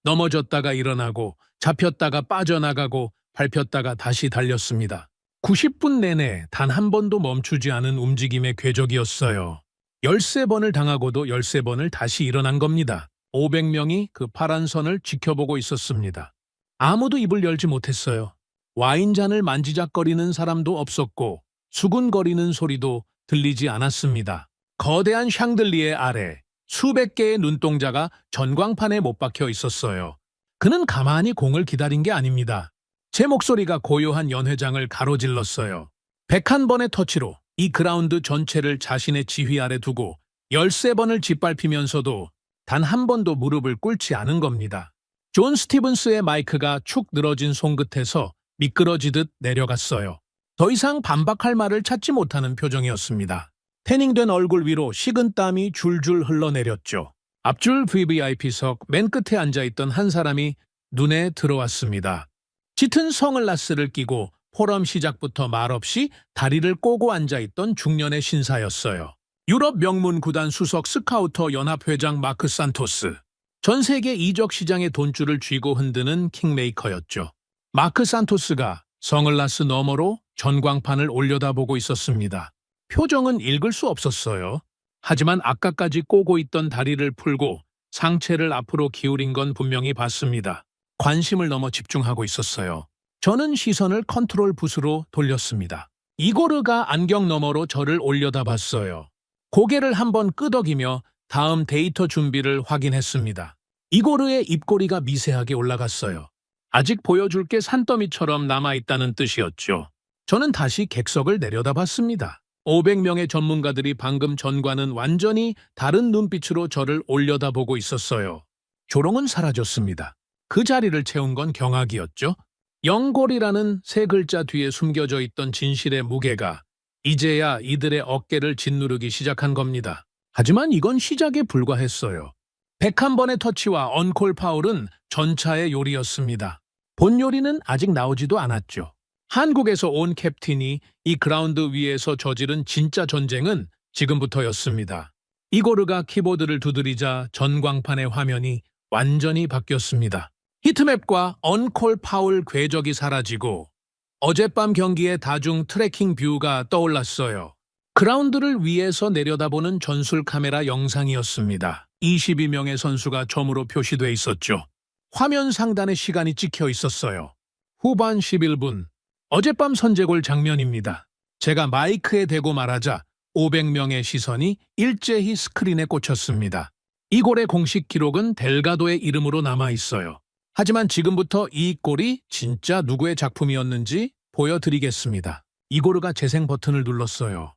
Speaker 1: 넘어졌다가 일어나고 잡혔다가 빠져나가고 밟혔다가 다시 달렸습니다. 90분 내내 단 한 번도 멈추지 않은 움직임의 궤적이었어요. 13번을 당하고도 13번을 다시 일어난 겁니다. 500명이 그 파란 선을 지켜보고 있었습니다. 아무도 입을 열지 못했어요. 와인잔을 만지작거리는 사람도 없었고 수군거리는 소리도 들리지 않았습니다. 거대한 샹들리에 아래 수백 개의 눈동자가 전광판에 못 박혀 있었어요. 그는 가만히 공을 기다린 게 아닙니다. 제 목소리가 고요한 연회장을 가로질렀어요. 101번의 터치로 이 그라운드 전체를 자신의 지휘 아래 두고 13번을 짓밟히면서도 단 한 번도 무릎을 꿇지 않은 겁니다. 존 스티븐스의 마이크가 축 늘어진 손끝에서 미끄러지듯 내려갔어요. 더 이상 반박할 말을 찾지 못하는 표정이었습니다. 태닝된 얼굴 위로 식은땀이 줄줄 흘러내렸죠. 앞줄 VVIP석 맨 끝에 앉아있던 한 사람이 눈에 들어왔습니다. 짙은 선글라스를 끼고 포럼 시작부터 말없이 다리를 꼬고 앉아있던 중년의 신사였어요. 유럽 명문 구단 수석 스카우터 연합회장 마크 산토스. 전 세계 이적 시장의 돈줄을 쥐고 흔드는 킹메이커였죠. 마크 산토스가 성을라스 너머로 전광판을 올려다보고 있었습니다. 표정은 읽을 수 없었어요. 하지만 아까까지 꼬고 있던 다리를 풀고 상체를 앞으로 기울인 건 분명히 봤습니다. 관심을 넘어 집중하고 있었어요. 저는 시선을 컨트롤 붓으로 돌렸습니다. 이고르가 안경 너머로 저를 올려다봤어요. 고개를 한번 끄덕이며 다음 데이터 준비를 확인했습니다. 이고르의 입꼬리가 미세하게 올라갔어요. 아직 보여줄 게 산더미처럼 남아있다는 뜻이었죠. 저는 다시 객석을 내려다봤습니다. 500명의 전문가들이 방금 전과는 완전히 다른 눈빛으로 저를 올려다보고 있었어요. 조롱은 사라졌습니다. 그 자리를 채운 건 경악이었죠. 영골이라는 세 글자 뒤에 숨겨져 있던 진실의 무게가 이제야 이들의 어깨를 짓누르기 시작한 겁니다. 하지만 이건 시작에 불과했어요. 101번의 터치와 언콜 파울은 전차의 요리였습니다. 본 요리는 아직 나오지도 않았죠. 한국에서 온 캡틴이 이 그라운드 위에서 저지른 진짜 전쟁은 지금부터였습니다. 이고르가 키보드를 두드리자 전광판의 화면이 완전히 바뀌었습니다. 히트맵과 언콜 파울 궤적이 사라지고 어젯밤 경기의 다중 트래킹 뷰가 떠올랐어요. 그라운드를 위에서 내려다보는 전술 카메라 영상이었습니다. 22명의 선수가 점으로 표시돼 있었죠. 화면 상단에 시간이 찍혀 있었어요. 후반 11분. 어젯밤 선제골 장면입니다. 제가 마이크에 대고 말하자 500명의 시선이 일제히 스크린에 꽂혔습니다. 이 골의 공식 기록은 델가도의 이름으로 남아 있어요. 하지만 지금부터 이 골이 진짜 누구의 작품이었는지 보여드리겠습니다. 이고르가 재생 버튼을 눌렀어요.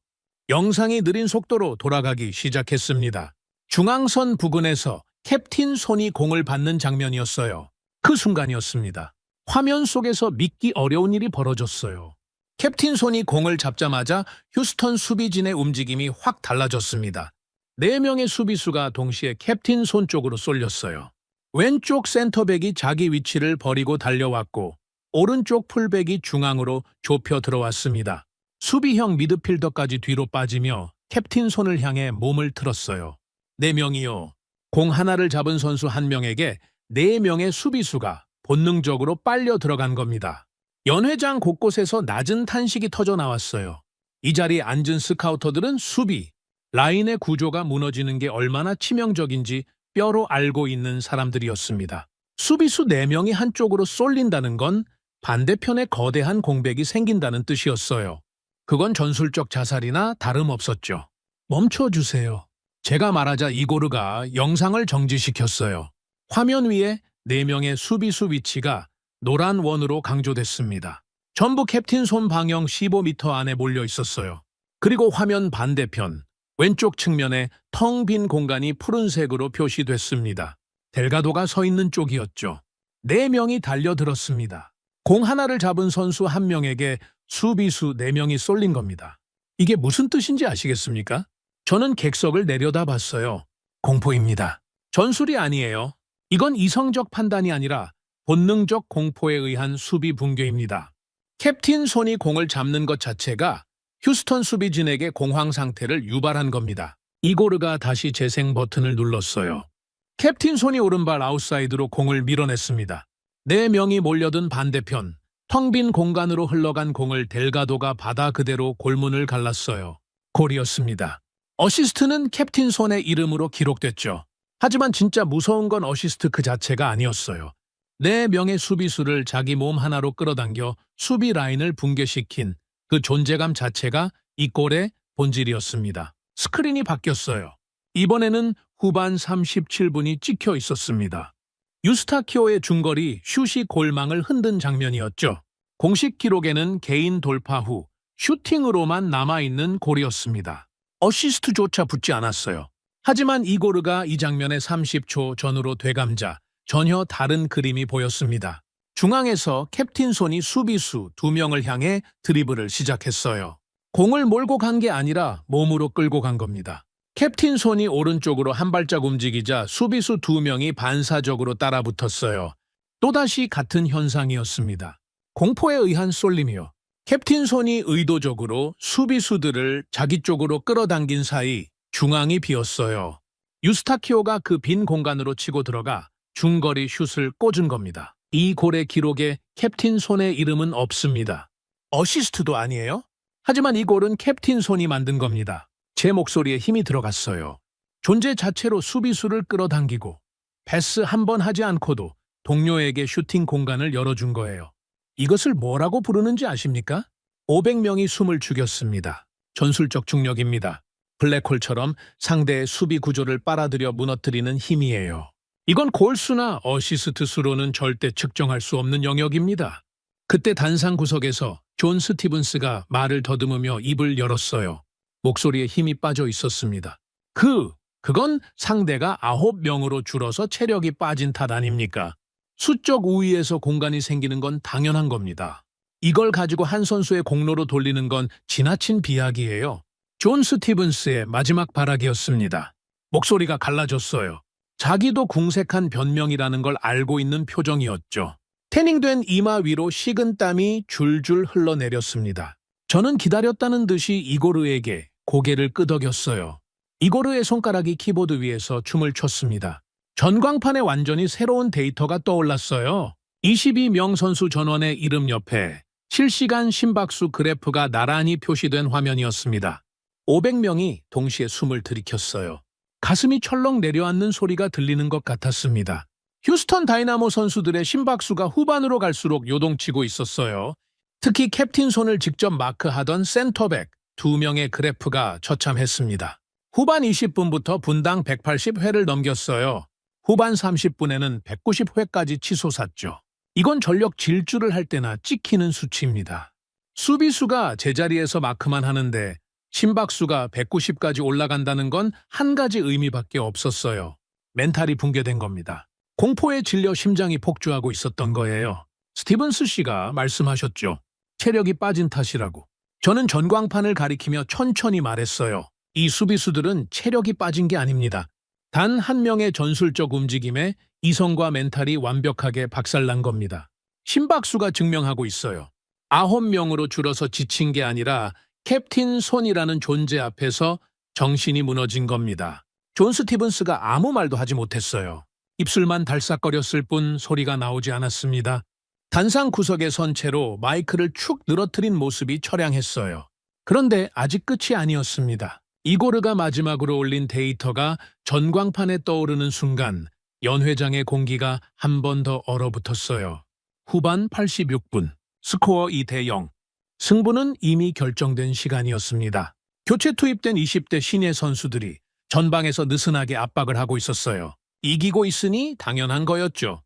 Speaker 1: 영상이 느린 속도로 돌아가기 시작했습니다. 중앙선 부근에서 캡틴 손이 공을 받는 장면이었어요. 그 순간이었습니다. 화면 속에서 믿기 어려운 일이 벌어졌어요. 캡틴 손이 공을 잡자마자 휴스턴 수비진의 움직임이 확 달라졌습니다. 4명의 수비수가 동시에 캡틴 손 쪽으로 쏠렸어요. 왼쪽 센터백이 자기 위치를 버리고 달려왔고 오른쪽 풀백이 중앙으로 좁혀 들어왔습니다. 수비형 미드필더까지 뒤로 빠지며 캡틴 손을 향해 몸을 틀었어요. 4명이요. 공 하나를 잡은 선수 1명에게 4명의 수비수가 본능적으로 빨려 들어간 겁니다. 연회장 곳곳에서 낮은 탄식이 터져 나왔어요. 이 자리에 앉은 스카우터들은 수비, 라인의 구조가 무너지는 게 얼마나 치명적인지 뼈로 알고 있는 사람들이었습니다. 수비수 4명이 한쪽으로 쏠린다는 건 반대편에 거대한 공백이 생긴다는 뜻이었어요. 그건 전술적 자살이나 다름없었죠. 멈춰주세요. 제가 말하자 이고르가 영상을 정지시켰어요. 화면 위에 4명의 수비수 위치가 노란 원으로 강조됐습니다. 전부 캡틴 손 방향 15m 안에 몰려 있었어요. 그리고 화면 반대편, 왼쪽 측면에 텅 빈 공간이 푸른색으로 표시됐습니다. 델가도가 서 있는 쪽이었죠. 4명이 달려들었습니다. 공 하나를 잡은 선수 1명에게 수비수 4명이 쏠린 겁니다. 이게 무슨 뜻인지 아시겠습니까? 저는 객석을 내려다봤어요. 공포입니다. 전술이 아니에요. 이건 이성적 판단이 아니라 본능적 공포에 의한 수비 붕괴입니다. 캡틴 손이 공을 잡는 것 자체가 휴스턴 수비진에게 공황 상태를 유발한 겁니다. 이고르가 다시 재생 버튼을 눌렀어요. 캡틴 손이 오른발 아웃사이드로 공을 밀어냈습니다. 4명이 몰려든 반대편, 텅 빈 공간으로 흘러간 공을 델가도가 받아 그대로 골문을 갈랐어요. 골이었습니다. 어시스트는 캡틴 손의 이름으로 기록됐죠. 하지만 진짜 무서운 건 어시스트 그 자체가 아니었어요. 4명의 수비수를 자기 몸 하나로 끌어당겨 수비 라인을 붕괴시킨 그 존재감 자체가 이 골의 본질이었습니다. 스크린이 바뀌었어요. 이번에는 후반 37분이 찍혀 있었습니다. 유스타키오의 중거리 슛이 골망을 흔든 장면이었죠. 공식 기록에는 개인 돌파 후 슈팅으로만 남아있는 골이었습니다. 어시스트조차 붙지 않았어요. 하지만 이고르가 이 장면의 30초 전으로 되감자 전혀 다른 그림이 보였습니다. 중앙에서 캡틴 손이 수비수 2명을 향해 드리블을 시작했어요. 공을 몰고 간 게 아니라 몸으로 끌고 간 겁니다. 캡틴 손이 오른쪽으로 한 발짝 움직이자 수비수 2명이 반사적으로 따라붙었어요. 또다시 같은 현상이었습니다. 공포에 의한 쏠림이요. 캡틴 손이 의도적으로 수비수들을 자기 쪽으로 끌어당긴 사이 중앙이 비었어요. 유스타키오가 그 빈 공간으로 치고 들어가 중거리 슛을 꽂은 겁니다. 이 골의 기록에 캡틴 손의 이름은 없습니다. 어시스트도 아니에요? 하지만 이 골은 캡틴 손이 만든 겁니다. 제 목소리에 힘이 들어갔어요. 존재 자체로 수비수를 끌어당기고 패스 한 번 하지 않고도 동료에게 슈팅 공간을 열어준 거예요. 이것을 뭐라고 부르는지 아십니까? 500명이 숨을 죽였습니다. 전술적 중력입니다. 블랙홀처럼 상대의 수비 구조를 빨아들여 무너뜨리는 힘이에요. 이건 골수나 어시스트 수로는 절대 측정할 수 없는 영역입니다. 그때 단상 구석에서 존 스티븐스가 말을 더듬으며 입을 열었어요. 목소리에 힘이 빠져 있었습니다. 그건 상대가 9명으로 줄어서 체력이 빠진 탓 아닙니까? 수적 우위에서 공간이 생기는 건 당연한 겁니다. 이걸 가지고 한 선수의 공로로 돌리는 건 지나친 비약이에요. 존 스티븐스의 마지막 발악이었습니다. 목소리가 갈라졌어요. 자기도 궁색한 변명이라는 걸 알고 있는 표정이었죠. 태닝된 이마 위로 식은 땀이 줄줄 흘러내렸습니다. 저는 기다렸다는 듯이 이고르에게 고개를 끄덕였어요. 이고르의 손가락이 키보드 위에서 춤을 췄습니다. 전광판에 완전히 새로운 데이터가 떠올랐어요. 22명 선수 전원의 이름 옆에 실시간 심박수 그래프가 나란히 표시된 화면이었습니다. 500명이 동시에 숨을 들이켰어요. 가슴이 철렁 내려앉는 소리가 들리는 것 같았습니다. 휴스턴 다이나모 선수들의 심박수가 후반으로 갈수록 요동치고 있었어요. 특히 캡틴 손을 직접 마크하던 센터백 2명의 그래프가 처참했습니다. 후반 20분부터 분당 180회를 넘겼어요. 후반 30분에는 190회까지 치솟았죠. 이건 전력 질주를 할 때나 찍히는 수치입니다. 수비수가 제자리에서 마크만 하는데 심박수가 190까지 올라간다는 건 한 가지 의미밖에 없었어요. 멘탈이 붕괴된 겁니다. 공포에 질려 심장이 폭주하고 있었던 거예요. 스티븐스 씨가 말씀하셨죠. 체력이 빠진 탓이라고. 저는 전광판을 가리키며 천천히 말했어요. 이 수비수들은 체력이 빠진 게 아닙니다. 단 한 명의 전술적 움직임에 이성과 멘탈이 완벽하게 박살난 겁니다. 심박수가 증명하고 있어요. 9명으로 줄어서 지친 게 아니라 캡틴 손이라는 존재 앞에서 정신이 무너진 겁니다. 존 스티븐스가 아무 말도 하지 못했어요. 입술만 달싹거렸을 뿐 소리가 나오지 않았습니다. 단상 구석에 선 채로 마이크를 축 늘어뜨린 모습이 처량했어요. 그런데 아직 끝이 아니었습니다. 이고르가 마지막으로 올린 데이터가 전광판에 떠오르는 순간 연회장의 공기가 한 번 더 얼어붙었어요. 후반 86분, 스코어 2대0. 승부는 이미 결정된 시간이었습니다. 교체 투입된 20대 신예 선수들이 전방에서 느슨하게 압박을 하고 있었어요. 이기고 있으니 당연한 거였죠.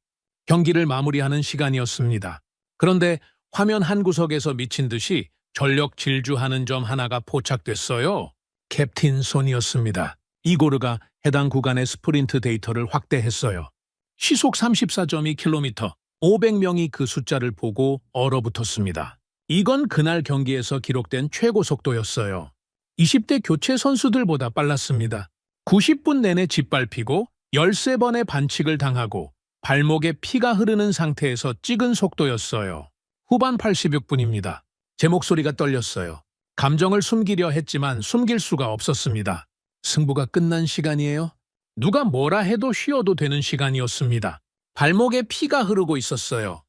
Speaker 1: 경기를 마무리하는 시간이었습니다. 그런데 화면 한 구석에서 미친 듯이 전력 질주하는 점 하나가 포착됐어요. 캡틴 손이었습니다. 이고르가 해당 구간의 스프린트 데이터를 확대했어요. 시속 34.2km, 500명이 그 숫자를 보고 얼어붙었습니다. 이건 그날 경기에서 기록된 최고 속도였어요. 20대 교체 선수들보다 빨랐습니다. 90분 내내 짓밟히고 13번의 반칙을 당하고 발목에 피가 흐르는 상태에서 찍은 속도였어요. 후반 86분입니다. 제 목소리가 떨렸어요. 감정을 숨기려 했지만 숨길 수가 없었습니다. 승부가 끝난 시간이에요? 누가 뭐라 해도 쉬어도 되는 시간이었습니다. 발목에 피가 흐르고 있었어요.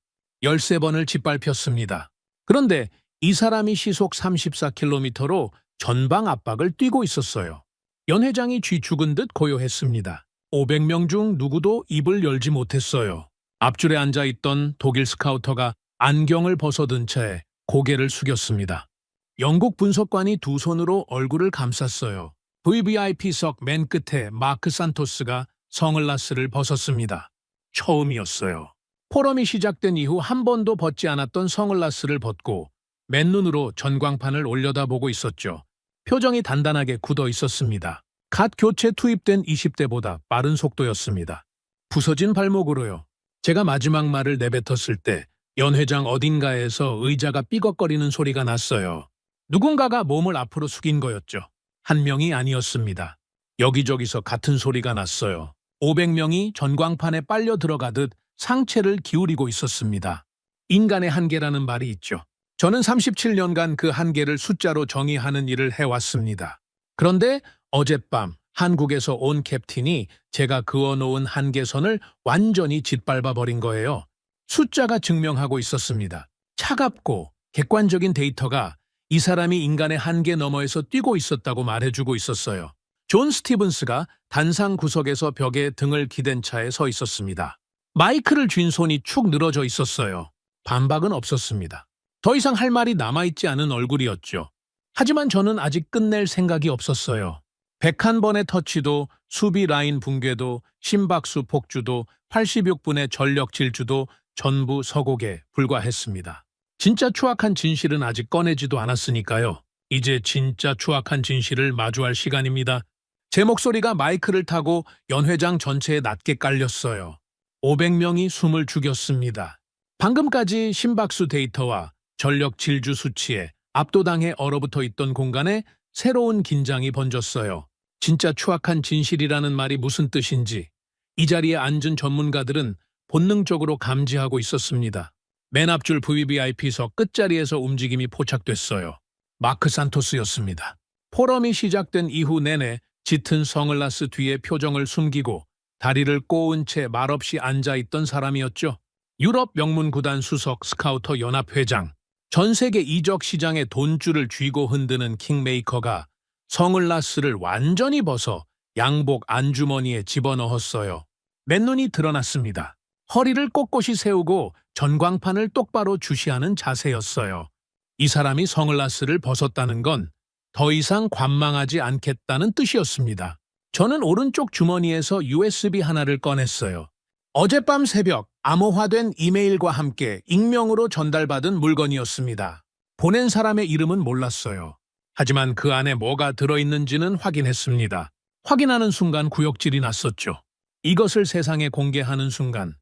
Speaker 1: 13번을 짓밟혔습니다. 그런데 이 사람이 시속 34km로 전방 압박을 뛰고 있었어요. 연회장이 쥐 죽은 듯 고요했습니다. 500명 중 누구도 입을 열지 못했어요. 앞줄에 앉아있던 독일 스카우터가 안경을 벗어든 채 고개를 숙였습니다. 영국 분석관이 두 손으로 얼굴을 감쌌어요. VVIP석 맨 끝에 마크 산토스가 선글라스를 벗었습니다. 처음이었어요. 포럼이 시작된 이후 한 번도 벗지 않았던 선글라스를 벗고 맨눈으로 전광판을 올려다보고 있었죠. 표정이 단단하게 굳어 있었습니다. 갓 교체 투입된 20대보다 빠른 속도였습니다. 부서진 발목으로요. 제가 마지막 말을 내뱉었을 때 연회장 어딘가에서 의자가 삐걱거리는 소리가 났어요. 누군가가 몸을 앞으로 숙인 거였죠. 한 명이 아니었습니다. 여기저기서 같은 소리가 났어요. 500명이 전광판에 빨려 들어가듯 상체를 기울이고 있었습니다. 인간의 한계라는 말이 있죠. 저는 37년간 그 한계를 숫자로 정의하는 일을 해왔습니다. 그런데 어젯밤 한국에서 온 캡틴이 제가 그어놓은 한계선을 완전히 짓밟아 버린 거예요. 숫자가 증명하고 있었습니다. 차갑고 객관적인 데이터가 이 사람이 인간의 한계 너머에서 뛰고 있었다고 말해주고 있었어요. 존 스티븐스가 단상 구석에서 벽에 등을 기댄 차에 서 있었습니다. 마이크를 쥔 손이 축 늘어져 있었어요. 반박은 없었습니다. 더 이상 할 말이 남아있지 않은 얼굴이었죠. 하지만 저는 아직 끝낼 생각이 없었어요. 101번의 터치도, 수비 라인 붕괴도, 심박수 폭주도, 86분의 전력 질주도 전부 서곡에 불과했습니다. 진짜 추악한 진실은 아직 꺼내지도 않았으니까요. 이제 진짜 추악한 진실을 마주할 시간입니다. 제 목소리가 마이크를 타고 연회장 전체에 낮게 깔렸어요. 500명이 숨을 죽였습니다. 방금까지 심박수 데이터와 전력 질주 수치에 압도당해 얼어붙어 있던 공간에 새로운 긴장이 번졌어요. 진짜 추악한 진실이라는 말이 무슨 뜻인지 이 자리에 앉은 전문가들은 본능적으로 감지하고 있었습니다. 맨 앞줄 VVIP석 끝자리에서 움직임이 포착됐어요. 마크 산토스였습니다. 포럼이 시작된 이후 내내 짙은 선글라스 뒤에 표정을 숨기고 다리를 꼬은 채 말없이 앉아있던 사람이었죠. 유럽 명문구단 수석 스카우터 연합회장, 전 세계 이적 시장의 돈줄을 쥐고 흔드는 킹메이커가 선글라스를 완전히 벗어 양복 안주머니에 집어넣었어요. 맨눈이 드러났습니다. 허리를 꼿꼿이 세우고 전광판을 똑바로 주시하는 자세였어요. 이 사람이 선글라스를 벗었다는 건 더 이상 관망하지 않겠다는 뜻이었습니다. 저는 오른쪽 주머니에서 USB 하나를 꺼냈어요. 어젯밤 새벽 암호화된 이메일과 함께 익명으로 전달받은 물건이었습니다. 보낸 사람의 이름은 몰랐어요. 하지만 그 안에 뭐가 들어있는지는 확인했습니다. 확인하는 순간 구역질이 났었죠. 이것을 세상에 공개하는 순간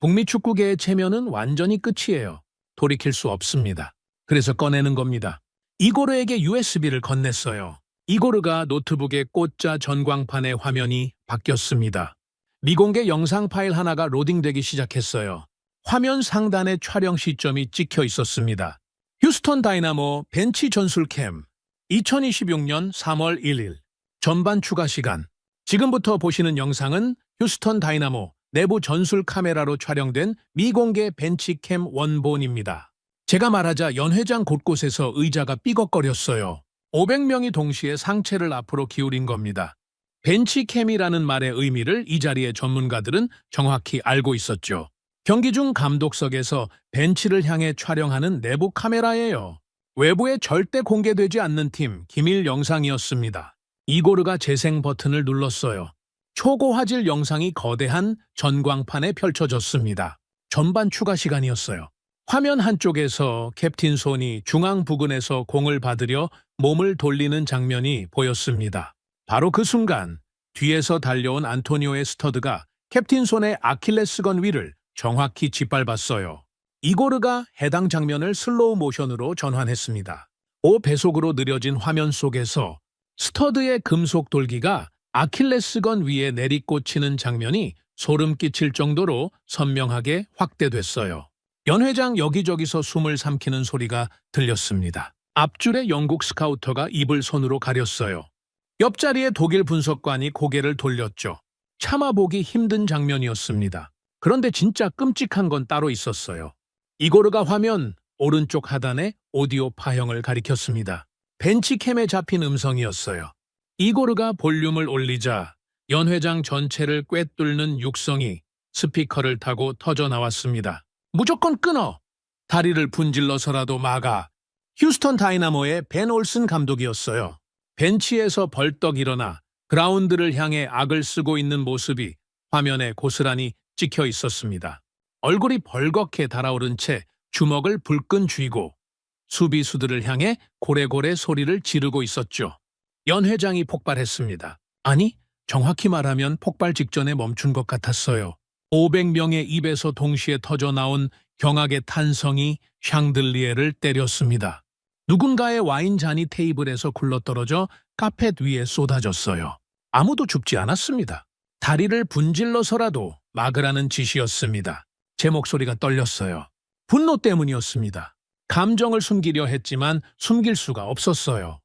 Speaker 1: 북미 축구계의 체면은 완전히 끝이에요. 돌이킬 수 없습니다. 그래서 꺼내는 겁니다. 이고르에게 USB를 건넸어요. 이고르가 노트북에 꽂자 전광판의 화면이 바뀌었습니다. 미공개 영상 파일 하나가 로딩되기 시작했어요. 화면 상단에 촬영 시점이 찍혀 있었습니다. 휴스턴 다이나모 벤치 전술캠 2026년 3월 1일 전반 추가 시간. 지금부터 보시는 영상은 휴스턴 다이나모 내부 전술 카메라로 촬영된 미공개 벤치캠 원본입니다. 제가 말하자 연회장 곳곳에서 의자가 삐걱거렸어요. 500명이 동시에 상체를 앞으로 기울인 겁니다. 벤치캠이라는 말의 의미를 이 자리의 전문가들은 정확히 알고 있었죠. 경기 중 감독석에서 벤치를 향해 촬영하는 내부 카메라예요. 외부에 절대 공개되지 않는 팀 기밀 영상이었습니다. 이고르가 재생 버튼을 눌렀어요. 초고화질 영상이 거대한 전광판에 펼쳐졌습니다. 전반 추가 시간이었어요. 화면 한쪽에서 캡틴 손이 중앙 부근에서 공을 받으려 몸을 돌리는 장면이 보였습니다. 바로 그 순간 뒤에서 달려온 안토니오의 스터드가 캡틴 손의 아킬레스건 위를 정확히 짓밟았어요. 이고르가 해당 장면을 슬로우 모션으로 전환했습니다. 5배속으로 느려진 화면 속에서 스터드의 금속 돌기가 아킬레스건 위에 내리꽂히는 장면이 소름 끼칠 정도로 선명하게 확대됐어요. 연회장 여기저기서 숨을 삼키는 소리가 들렸습니다. 앞줄에 영국 스카우터가 입을 손으로 가렸어요. 옆자리에 독일 분석관이 고개를 돌렸죠. 참아보기 힘든 장면이었습니다. 그런데 진짜 끔찍한 건 따로 있었어요. 이고르가 화면 오른쪽 하단에 오디오 파형을 가리켰습니다. 벤치캠에 잡힌 음성이었어요. 이고르가 볼륨을 올리자 연회장 전체를 꿰뚫는 육성이 스피커를 타고 터져 나왔습니다. 무조건 끊어! 다리를 분질러서라도 막아! 휴스턴 다이나모의 벤 올슨 감독이었어요. 벤치에서 벌떡 일어나 그라운드를 향해 악을 쓰고 있는 모습이 화면에 고스란히 찍혀 있었습니다. 얼굴이 벌겋게 달아오른 채 주먹을 불끈 쥐고 수비수들을 향해 고래고래 소리를 지르고 있었죠. 연회장이 폭발했습니다. 아니, 정확히 말하면 폭발 직전에 멈춘 것 같았어요. 500명의 입에서 동시에 터져나온 경악의 탄성이 샹들리에를 때렸습니다. 누군가의 와인잔이 테이블에서 굴러떨어져 카펫 위에 쏟아졌어요. 아무도 죽지 않았습니다. 다리를 분질러서라도 막으라는 지시였습니다. 제 목소리가 떨렸어요. 분노 때문이었습니다. 감정을 숨기려 했지만 숨길 수가 없었어요.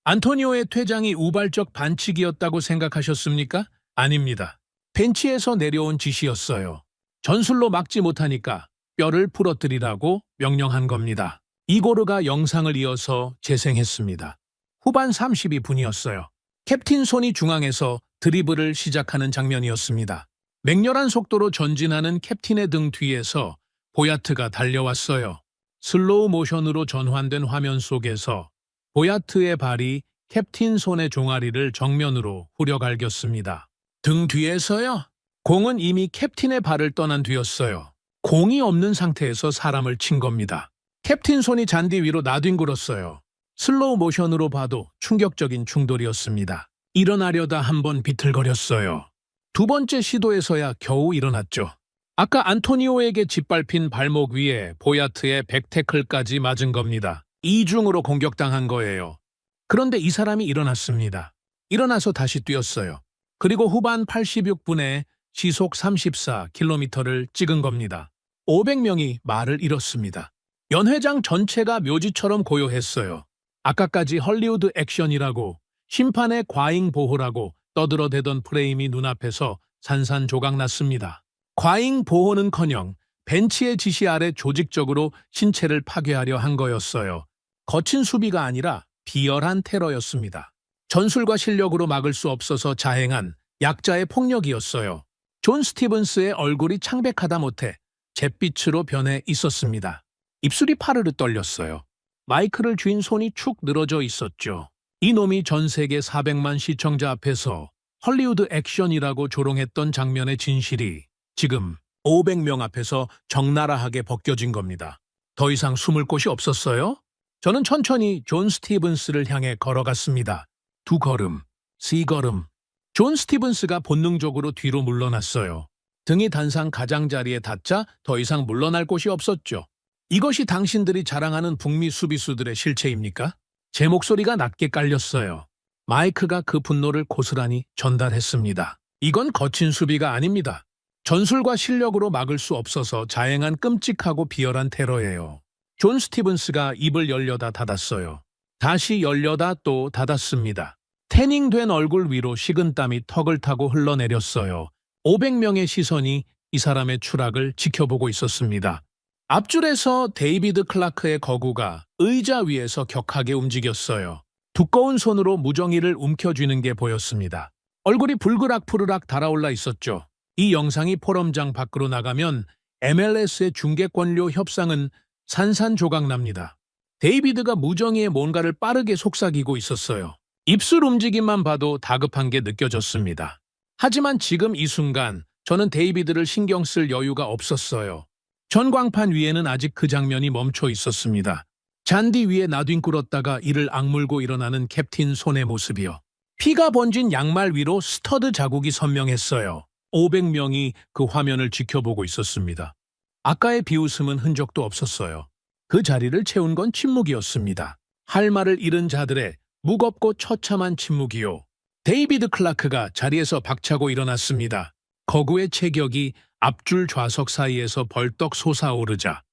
Speaker 1: 안토니오의 퇴장이 우발적 반칙이었다고 생각하셨습니까? 아닙니다. 벤치에서 내려온 지시였어요. 전술로 막지 못하니까 뼈를 부러뜨리라고 명령한 겁니다. 이고르가 영상을 이어서 재생했습니다. 후반 32분이었어요. 캡틴 손이 중앙에서 드리블을 시작하는 장면이었습니다. 맹렬한 속도로 전진하는 캡틴의 등 뒤에서 보야트가 달려왔어요. 슬로우 모션으로 전환된 화면 속에서 보야트의 발이 캡틴 손의 종아리를 정면으로 후려갈겼습니다. 등 뒤에서요? 공은 이미 캡틴의 발을 떠난 뒤였어요. 공이 없는 상태에서 사람을 친 겁니다. 캡틴 손이 잔디 위로 나뒹굴었어요. 슬로우 모션으로 봐도 충격적인 충돌이었습니다. 일어나려다 한번 비틀거렸어요. 두 번째 시도에서야 겨우 일어났죠. 아까 안토니오에게 짓밟힌 발목 위에 보야트의 백태클까지 맞은 겁니다. 이중으로 공격당한 거예요. 그런데 이 사람이 일어났습니다. 일어나서 다시 뛰었어요. 그리고 후반 86분에 시속 34km를 찍은 겁니다. 500명이 말을 잃었습니다. 연회장 전체가 묘지처럼 고요했어요. 아까까지 헐리우드 액션이라고 심판의 과잉 보호라고 떠들어대던 프레임이 눈앞에서 산산조각 났습니다. 과잉 보호는커녕 벤치의 지시 아래 조직적으로 신체를 파괴하려 한 거였어요. 거친 수비가 아니라 비열한 테러였습니다. 전술과 실력으로 막을 수 없어서 자행한 약자의 폭력이었어요. 존 스티븐스의 얼굴이 창백하다 못해 잿빛으로 변해 있었습니다. 입술이 파르르 떨렸어요. 마이크를 쥔 손이 축 늘어져 있었죠. 이놈이 전 세계 400만 시청자 앞에서 헐리우드 액션이라고 조롱했던 장면의 진실이 지금 500명 앞에서 적나라하게 벗겨진 겁니다. 더 이상 숨을 곳이 없었어요? 저는 천천히 존 스티븐스를 향해 걸어갔습니다. 2걸음, 3걸음. 존 스티븐스가 본능적으로 뒤로 물러났어요. 등이 단상 가장자리에 닿자 더 이상 물러날 곳이 없었죠. 이것이 당신들이 자랑하는 북미 수비수들의 실체입니까? 제 목소리가 낮게 깔렸어요. 마이크가 그 분노를 고스란히 전달했습니다. 이건 거친 수비가 아닙니다. 전술과 실력으로 막을 수 없어서 자행한 끔찍하고 비열한 테러예요. 존 스티븐스가 입을 열려다 닫았어요. 다시 열려다 또 닫았습니다. 태닝된 얼굴 위로 식은땀이 턱을 타고 흘러내렸어요. 500명의 시선이 이 사람의 추락을 지켜보고 있었습니다. 앞줄에서 데이비드 클라크의 거구가 의자 위에서 격하게 움직였어요. 두꺼운 손으로 무정의를 움켜쥐는 게 보였습니다. 얼굴이 불그락푸르락 달아올라 있었죠. 이 영상이 포럼장 밖으로 나가면 MLS의 중계권료 협상은 산산조각납니다. 데이비드가 무정의의 뭔가를 빠르게 속삭이고 있었어요. 입술 움직임만 봐도 다급한 게 느껴졌습니다. 하지만 지금 이 순간 저는 데이비드를 신경 쓸 여유가 없었어요. 전광판 위에는 아직 그 장면이 멈춰 있었습니다. 잔디 위에 나뒹굴었다가 이를 악물고 일어나는 캡틴 손의 모습이요. 피가 번진 양말 위로 스터드 자국이 선명했어요. 500명이 그 화면을 지켜보고 있었습니다. 아까의 비웃음은 흔적도 없었어요. 그 자리를 채운 건 침묵이었습니다. 할 말을 잃은 자들의 무겁고 처참한 침묵이요. 데이비드 클라크가 자리에서 박차고 일어났습니다. 거구의 체격이 앞줄 좌석 사이에서 벌떡 솟아오르자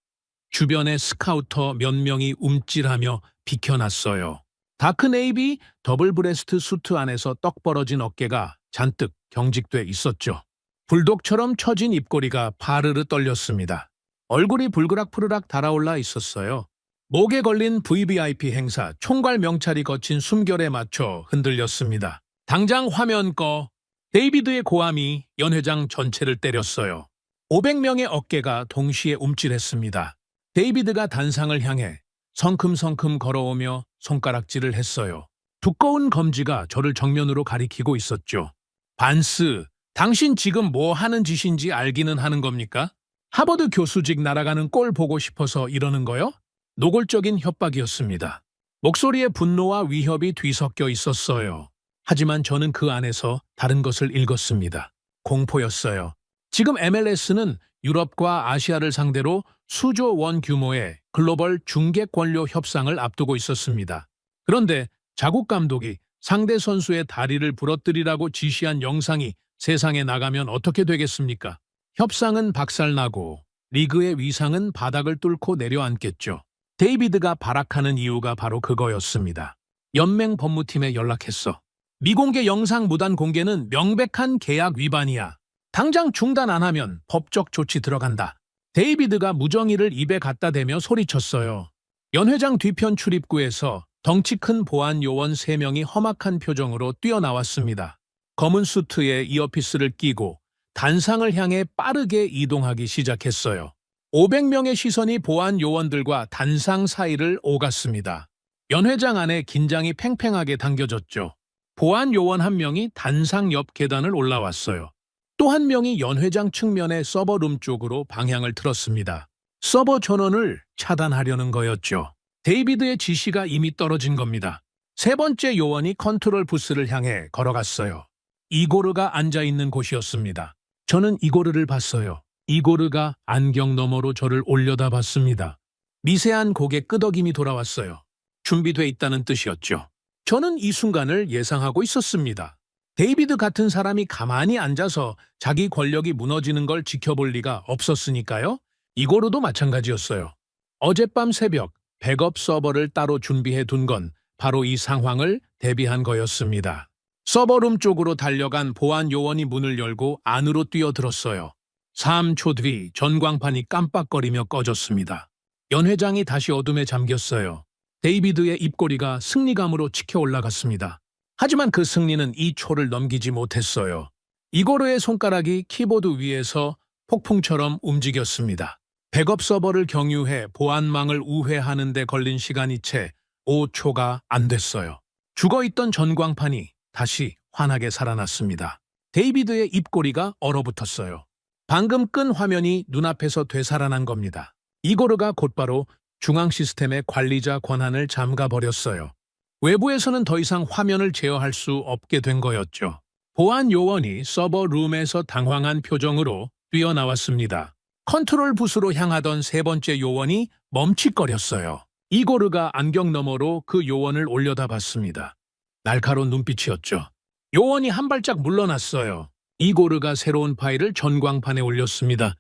Speaker 1: 주변의 스카우터 몇 명이 움찔하며 비켜났어요. 다크네이비 더블 브레스트 수트 안에서 떡 벌어진 어깨가 잔뜩 경직돼 있었죠. 불독처럼 처진 입꼬리가 파르르 떨렸습니다. 얼굴이 불그락푸르락 달아올라 있었어요. 목에 걸린 VVIP 행사 총괄 명찰이 거친 숨결에 맞춰 흔들렸습니다. 당장 화면 꺼. 데이비드의 고함이 연회장 전체를 때렸어요. 500명의 어깨가 동시에 움찔했습니다. 데이비드가 단상을 향해 성큼성큼 걸어오며 손가락질을 했어요. 두꺼운 검지가 저를 정면으로 가리키고 있었죠. 반스, 당신 지금 뭐 하는 짓인지 알기는 하는 겁니까? 하버드 교수직 날아가는 꼴 보고 싶어서 이러는 거요? 노골적인 협박이었습니다. 목소리에 분노와 위협이 뒤섞여 있었어요. 하지만 저는 그 안에서 다른 것을 읽었습니다. 공포였어요. 지금 MLS는 유럽과 아시아를 상대로 수조 원 규모의 글로벌 중계 권료 협상을 앞두고 있었습니다. 그런데 자국 감독이 상대 선수의 다리를 부러뜨리라고 지시한 영상이 세상에 나가면 어떻게 되겠습니까? 협상은 박살나고 리그의 위상은 바닥을 뚫고 내려앉겠죠. 데이비드가 발악하는 이유가 바로 그거였습니다. 연맹 법무팀에 연락했어. 미공개 영상 무단 공개는 명백한 계약 위반이야. 당장 중단 안 하면 법적 조치 들어간다. 데이비드가 무정의를 입에 갖다 대며 소리쳤어요. 연 회장 뒤편 출입구에서 덩치 큰 보안 요원 3명이 험악한 표정으로 뛰어나왔습니다. 검은 수트에 이어피스를 끼고 단상을 향해 빠르게 이동하기 시작했어요. 500명의 시선이 보안 요원들과 단상 사이를 오갔습니다. 연 회장 안에 긴장이 팽팽하게 당겨졌죠. 보안 요원 한 명이 단상 옆 계단을 올라왔어요. 또 한 명이 연 회장 측면의 서버룸 쪽으로 방향을 틀었습니다. 서버 전원을 차단하려는 거였죠. 데이비드의 지시가 이미 떨어진 겁니다. 세 번째 요원이 컨트롤 부스를 향해 걸어갔어요. 이고르가 앉아있는 곳이었습니다. 저는 이고르를 봤어요. 이고르가 안경 너머로 저를 올려다봤습니다. 미세한 고개 끄덕임이 돌아왔어요. 준비돼 있다는 뜻이었죠. 저는 이 순간을 예상하고 있었습니다. 데이비드 같은 사람이 가만히 앉아서 자기 권력이 무너지는 걸 지켜볼 리가 없었으니까요. 이고르도 마찬가지였어요. 어젯밤 새벽 백업 서버를 따로 준비해 둔 건 바로 이 상황을 대비한 거였습니다. 서버룸 쪽으로 달려간 보안 요원이 문을 열고 안으로 뛰어들었어요. 3초 뒤 전광판이 깜빡거리며 꺼졌습니다. 연 회장이 다시 어둠에 잠겼어요. 데이비드의 입꼬리가 승리감으로 치켜 올라갔습니다. 하지만 그 승리는 2초를 넘기지 못했어요. 이고르의 손가락이 키보드 위에서 폭풍처럼 움직였습니다. 백업 서버를 경유해 보안망을 우회하는 데 걸린 시간이 채 5초가 안 됐어요. 죽어있던 전광판이 다시 환하게 살아났습니다. 데이비드의 입꼬리가 얼어붙었어요. 방금 끈 화면이 눈앞에서 되살아난 겁니다. 이고르가 곧바로 중앙 시스템의 관리자 권한을 잠가버렸어요. 외부에서는 더 이상 화면을 제어할 수 없게 된 거였죠. 보안 요원이 서버 룸에서 당황한 표정으로 뛰어나왔습니다. 컨트롤 부스로 향하던 세 번째 요원이 멈칫거렸어요. 이고르가 안경 너머로 그 요원을 올려다봤습니다. 날카로운 눈빛이었죠. 요원이 한 발짝 물러났어요. 이고르가 새로운 파일을 전광판에 올렸습니다.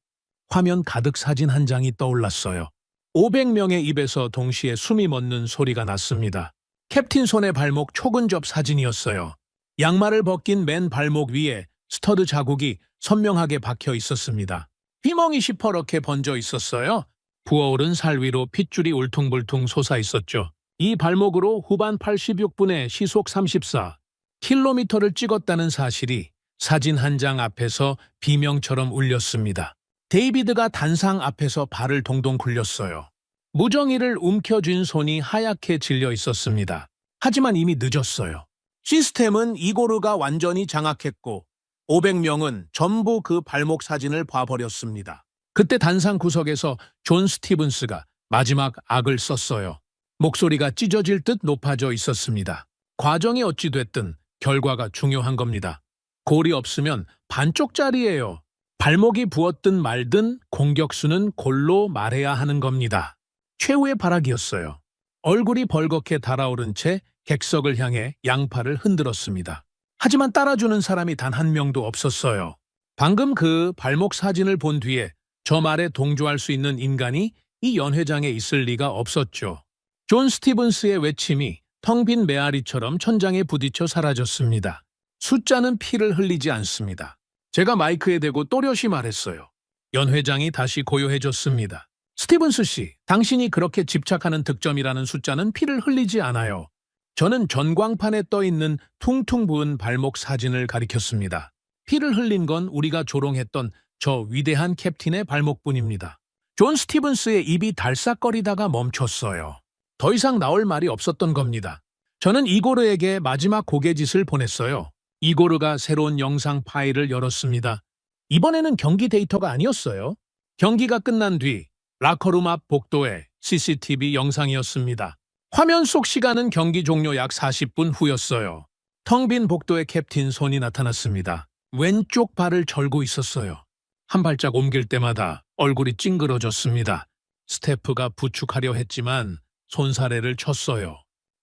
Speaker 1: 화면 가득 사진 한 장이 떠올랐어요. 500명의 입에서 동시에 숨이 멎는 소리가 났습니다. 캡틴 손의 발목 초근접 사진이었어요. 양말을 벗긴 맨 발목 위에 스터드 자국이 선명하게 박혀 있었습니다. 휘멍이 시퍼렇게 번져 있었어요. 부어오른 살 위로 핏줄이 울퉁불퉁 솟아 있었죠. 이 발목으로 후반 86분에 시속 34km를 찍었다는 사실이 사진 한 장 앞에서 비명처럼 울렸습니다. 데이비드가 단상 앞에서 발을 동동 굴렸어요. 무정의를 움켜쥔 손이 하얗게 질려 있었습니다. 하지만 이미 늦었어요. 시스템은 이고르가 완전히 장악했고 500명은 전부 그 발목 사진을 봐버렸습니다. 그때 단상 구석에서 존 스티븐스가 마지막 악을 썼어요. 목소리가 찢어질 듯 높아져 있었습니다. 과정이 어찌 됐든 결과가 중요한 겁니다. 골이 없으면 반쪽짜리예요. 발목이 부었든 말든 공격수는 골로 말해야 하는 겁니다. 최후의 발악이었어요. 얼굴이 벌겋게 달아오른 채 객석을 향해 양팔을 흔들었습니다. 하지만 따라주는 사람이 단 한 명도 없었어요. 방금 그 발목 사진을 본 뒤에 저 말에 동조할 수 있는 인간이 이 연 회장에 있을 리가 없었죠. 존 스티븐스의 외침이 텅 빈 메아리처럼 천장에 부딪혀 사라졌습니다. 숫자는 피를 흘리지 않습니다. 제가 마이크에 대고 또렷이 말했어요. 연 회장이 다시 고요해졌습니다. 스티븐스 씨, 당신이 그렇게 집착하는 득점이라는 숫자는 피를 흘리지 않아요. 저는 전광판에 떠있는 퉁퉁 부은 발목 사진을 가리켰습니다. 피를 흘린 건 우리가 조롱했던 저 위대한 캡틴의 발목뿐입니다. 존 스티븐스의 입이 달싹거리다가 멈췄어요. 더 이상 나올 말이 없었던 겁니다. 저는 이고르에게 마지막 고개짓을 보냈어요. 이고르가 새로운 영상 파일을 열었습니다. 이번에는 경기 데이터가 아니었어요. 경기가 끝난 뒤 라커룸 앞 복도에 CCTV 영상이었습니다. 화면 속 시간은 경기 종료 약 40분 후였어요. 텅 빈 복도에 캡틴 손이 나타났습니다. 왼쪽 발을 절고 있었어요. 한 발짝 옮길 때마다 얼굴이 찡그러졌습니다. 스태프가 부축하려 했지만 손사래를 쳤어요.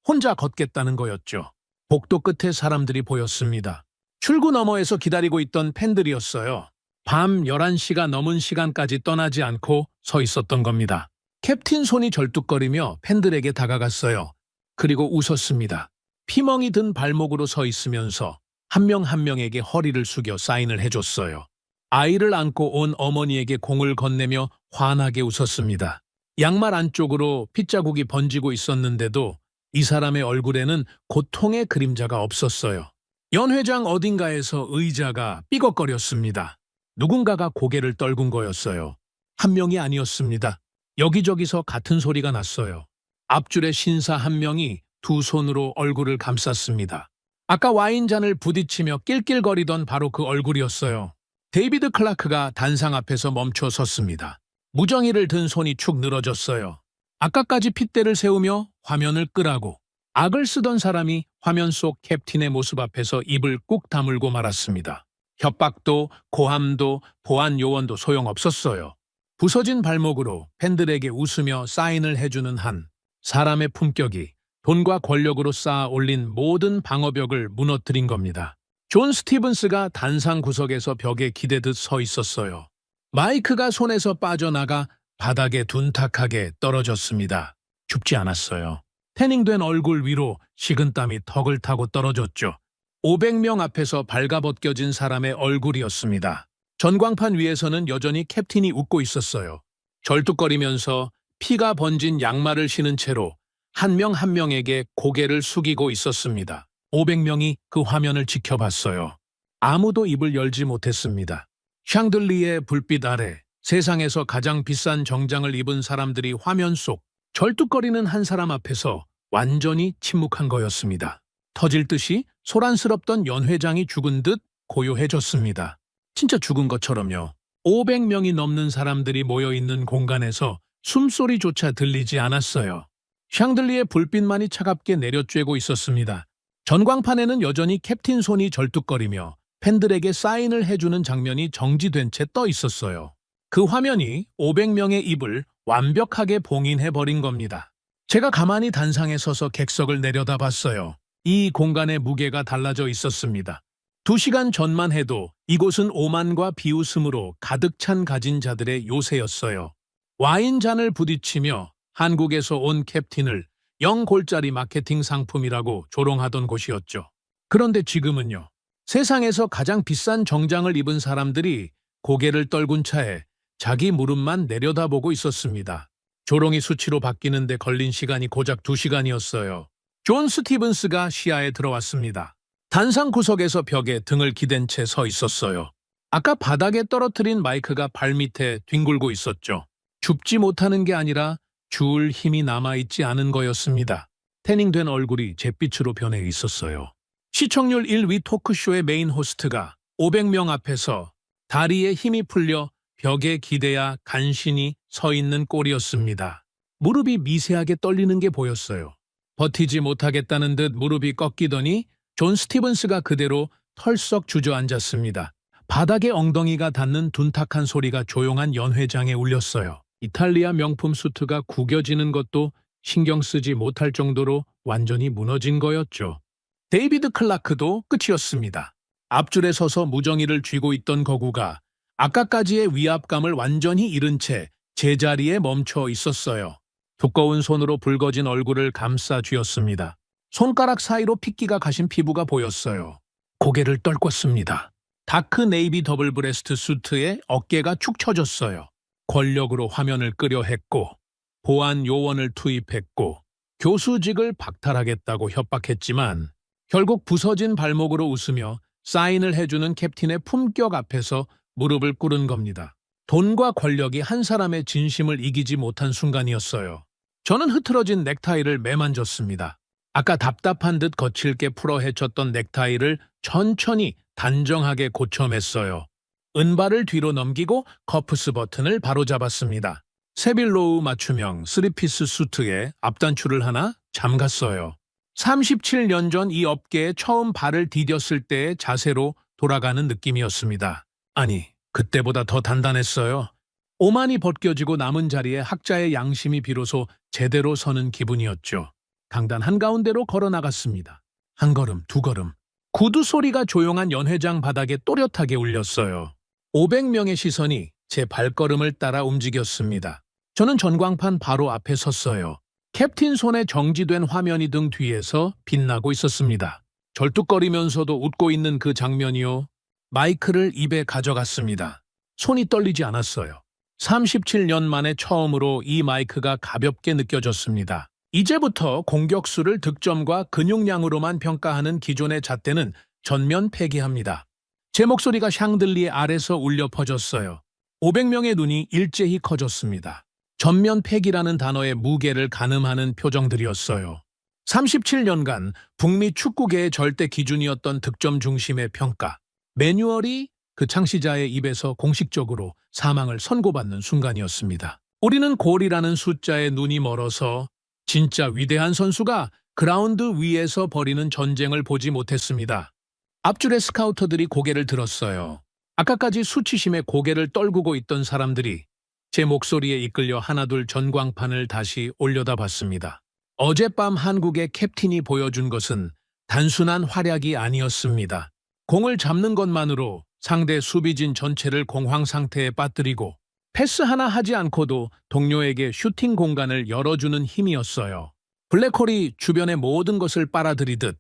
Speaker 1: 혼자 걷겠다는 거였죠. 복도 끝에 사람들이 보였습니다. 출구 너머에서 기다리고 있던 팬들이었어요. 밤 11시가 넘은 시간까지 떠나지 않고 서 있었던 겁니다. 캡틴 손이 절뚝거리며 팬들에게 다가갔어요. 그리고 웃었습니다. 피멍이 든 발목으로 서 있으면서 한 명 한 명에게 허리를 숙여 사인을 해줬어요. 아이를 안고 온 어머니에게 공을 건네며 환하게 웃었습니다. 양말 안쪽으로 핏자국이 번지고 있었는데도 이 사람의 얼굴에는 고통의 그림자가 없었어요. 연 회장 어딘가에서 의자가 삐걱거렸습니다. 누군가가 고개를 떨군 거였어요. 한 명이 아니었습니다. 여기저기서 같은 소리가 났어요. 앞줄의 신사 한 명이 두 손으로 얼굴을 감쌌습니다. 아까 와인잔을 부딪히며 낄낄거리던 바로 그 얼굴이었어요. 데이비드 클라크가 단상 앞에서 멈춰 섰습니다. 무정이를 든 손이 축 늘어졌어요. 아까까지 핏대를 세우며 화면을 끄라고 악을 쓰던 사람이 화면 속 캡틴의 모습 앞에서 입을 꾹 다물고 말았습니다. 협박도 고함도 보안 요원도 소용없었어요. 부서진 발목으로 팬들에게 웃으며 사인을 해주는 한 사람의 품격이 돈과 권력으로 쌓아 올린 모든 방어벽을 무너뜨린 겁니다. 존 스티븐스가 단상 구석에서 벽에 기대듯 서 있었어요. 마이크가 손에서 빠져나가 바닥에 둔탁하게 떨어졌습니다. 춥지 않았어요. 태닝된 얼굴 위로 식은땀이 턱을 타고 떨어졌죠. 500명 앞에서 발가벗겨진 사람의 얼굴이었습니다. 전광판 위에서는 여전히 캡틴이 웃고 있었어요. 절뚝거리면서 피가 번진 양말을 신은 채로 한 명 한 명에게 고개를 숙이고 있었습니다. 500명이 그 화면을 지켜봤어요. 아무도 입을 열지 못했습니다. 샹들리의 불빛 아래 세상에서 가장 비싼 정장을 입은 사람들이 화면 속 절뚝거리는 한 사람 앞에서 완전히 침묵한 거였습니다. 터질 듯이 소란스럽던 연 회장이 죽은 듯 고요해졌습니다. 진짜 죽은 것처럼요. 500명이 넘는 사람들이 모여있는 공간에서 숨소리조차 들리지 않았어요. 샹들리의 불빛만이 차갑게 내려쬐고 있었습니다. 전광판에는 여전히 캡틴 손이 절뚝거리며 팬들에게 사인을 해주는 장면이 정지된 채 떠 있었어요. 그 화면이 500명의 입을 완벽하게 봉인해버린 겁니다. 제가 가만히 단상에 서서 객석을 내려다봤어요. 이 공간의 무게가 달라져 있었습니다. 2시간 전만 해도 이곳은 오만과 비웃음으로 가득 찬 가진 자들의 요새였어요. 와인잔을 부딪히며 한국에서 온 캡틴을 0골짜리 마케팅 상품이라고 조롱하던 곳이었죠. 그런데 지금은요. 세상에서 가장 비싼 정장을 입은 사람들이 고개를 떨군 차에 자기 무릎만 내려다보고 있었습니다. 조롱이 수치로 바뀌는데 걸린 시간이 고작 2시간이었어요. 존 스티븐스가 시야에 들어왔습니다. 단상 구석에서 벽에 등을 기댄 채 서 있었어요. 아까 바닥에 떨어뜨린 마이크가 발밑에 뒹굴고 있었죠. 줍지 못하는 게 아니라 주울 힘이 남아있지 않은 거였습니다. 태닝된 얼굴이 잿빛으로 변해 있었어요. 시청률 1위 토크쇼의 메인 호스트가 500명 앞에서 다리에 힘이 풀려 벽에 기대야 간신히 서 있는 꼴이었습니다. 무릎이 미세하게 떨리는 게 보였어요. 버티지 못하겠다는 듯 무릎이 꺾이더니 존 스티븐스가 그대로 털썩 주저앉았습니다. 바닥에 엉덩이가 닿는 둔탁한 소리가 조용한 연 회장에 울렸어요. 이탈리아 명품 수트가 구겨지는 것도 신경 쓰지 못할 정도로 완전히 무너진 거였죠. 데이비드 클라크도 끝이었습니다. 앞줄에 서서 무정의를 쥐고 있던 거구가 아까까지의 위압감을 완전히 잃은 채 제자리에 멈춰 있었어요. 두꺼운 손으로 붉어진 얼굴을 감싸 쥐었습니다. 손가락 사이로 핏기가 가신 피부가 보였어요. 고개를 떨궜습니다. 다크 네이비 더블 브레스트 수트에 어깨가 축 처졌어요. 권력으로 화면을 끄려 했고 보안 요원을 투입했고 교수직을 박탈하겠다고 협박했지만 결국 부서진 발목으로 웃으며 사인을 해주는 캡틴의 품격 앞에서 무릎을 꿇은 겁니다. 돈과 권력이 한 사람의 진심을 이기지 못한 순간이었어요. 저는 흐트러진 넥타이를 매만졌습니다. 아까 답답한 듯 거칠게 풀어 헤쳤던 넥타이를 천천히 단정하게 고쳐맸어요. 은발을 뒤로 넘기고 커프스 버튼을 바로잡았습니다. 세빌로우 맞춤형 3피스 수트에 앞단추를 하나 잠갔어요. 37년 전 이 업계에 처음 발을 디뎠을 때의 자세로 돌아가는 느낌이었습니다. 아니, 그때보다 더 단단했어요. 오만이 벗겨지고 남은 자리에 학자의 양심이 비로소 제대로 서는 기분이었죠. 강단 한가운데로 걸어 나갔습니다. 한 걸음, 두 걸음. 구두 소리가 조용한 연회장 바닥에 또렷하게 울렸어요. 500명의 시선이 제 발걸음을 따라 움직였습니다. 저는 전광판 바로 앞에 섰어요. 캡틴 손에 정지된 화면이 등 뒤에서 빛나고 있었습니다. 절뚝거리면서도 웃고 있는 그 장면이요. 마이크를 입에 가져갔습니다. 손이 떨리지 않았어요. 37년 만에 처음으로 이 마이크가 가볍게 느껴졌습니다. 이제부터 공격수를 득점과 근육량으로만 평가하는 기존의 잣대는 전면 폐기합니다. 제 목소리가 샹들리에 아래서 울려 퍼졌어요. 500명의 눈이 일제히 커졌습니다. 전면 폐기라는 단어의 무게를 가늠하는 표정들이었어요. 37년간 북미 축구계의 절대 기준이었던 득점 중심의 평가. 매뉴얼이 그 창시자의 입에서 공식적으로 사망을 선고받는 순간이었습니다. 우리는 골이라는 숫자에 눈이 멀어서 진짜 위대한 선수가 그라운드 위에서 벌이는 전쟁을 보지 못했습니다. 앞줄의 스카우터들이 고개를 들었어요. 아까까지 수치심에 고개를 떨구고 있던 사람들이 제 목소리에 이끌려 하나둘 전광판을 다시 올려다봤습니다. 어젯밤 한국의 캡틴이 보여준 것은 단순한 활약이 아니었습니다. 공을 잡는 것만으로 상대 수비진 전체를 공황 상태에 빠뜨리고 패스 하나 하지 않고도 동료에게 슈팅 공간을 열어주는 힘이었어요. 블랙홀이 주변의 모든 것을 빨아들이듯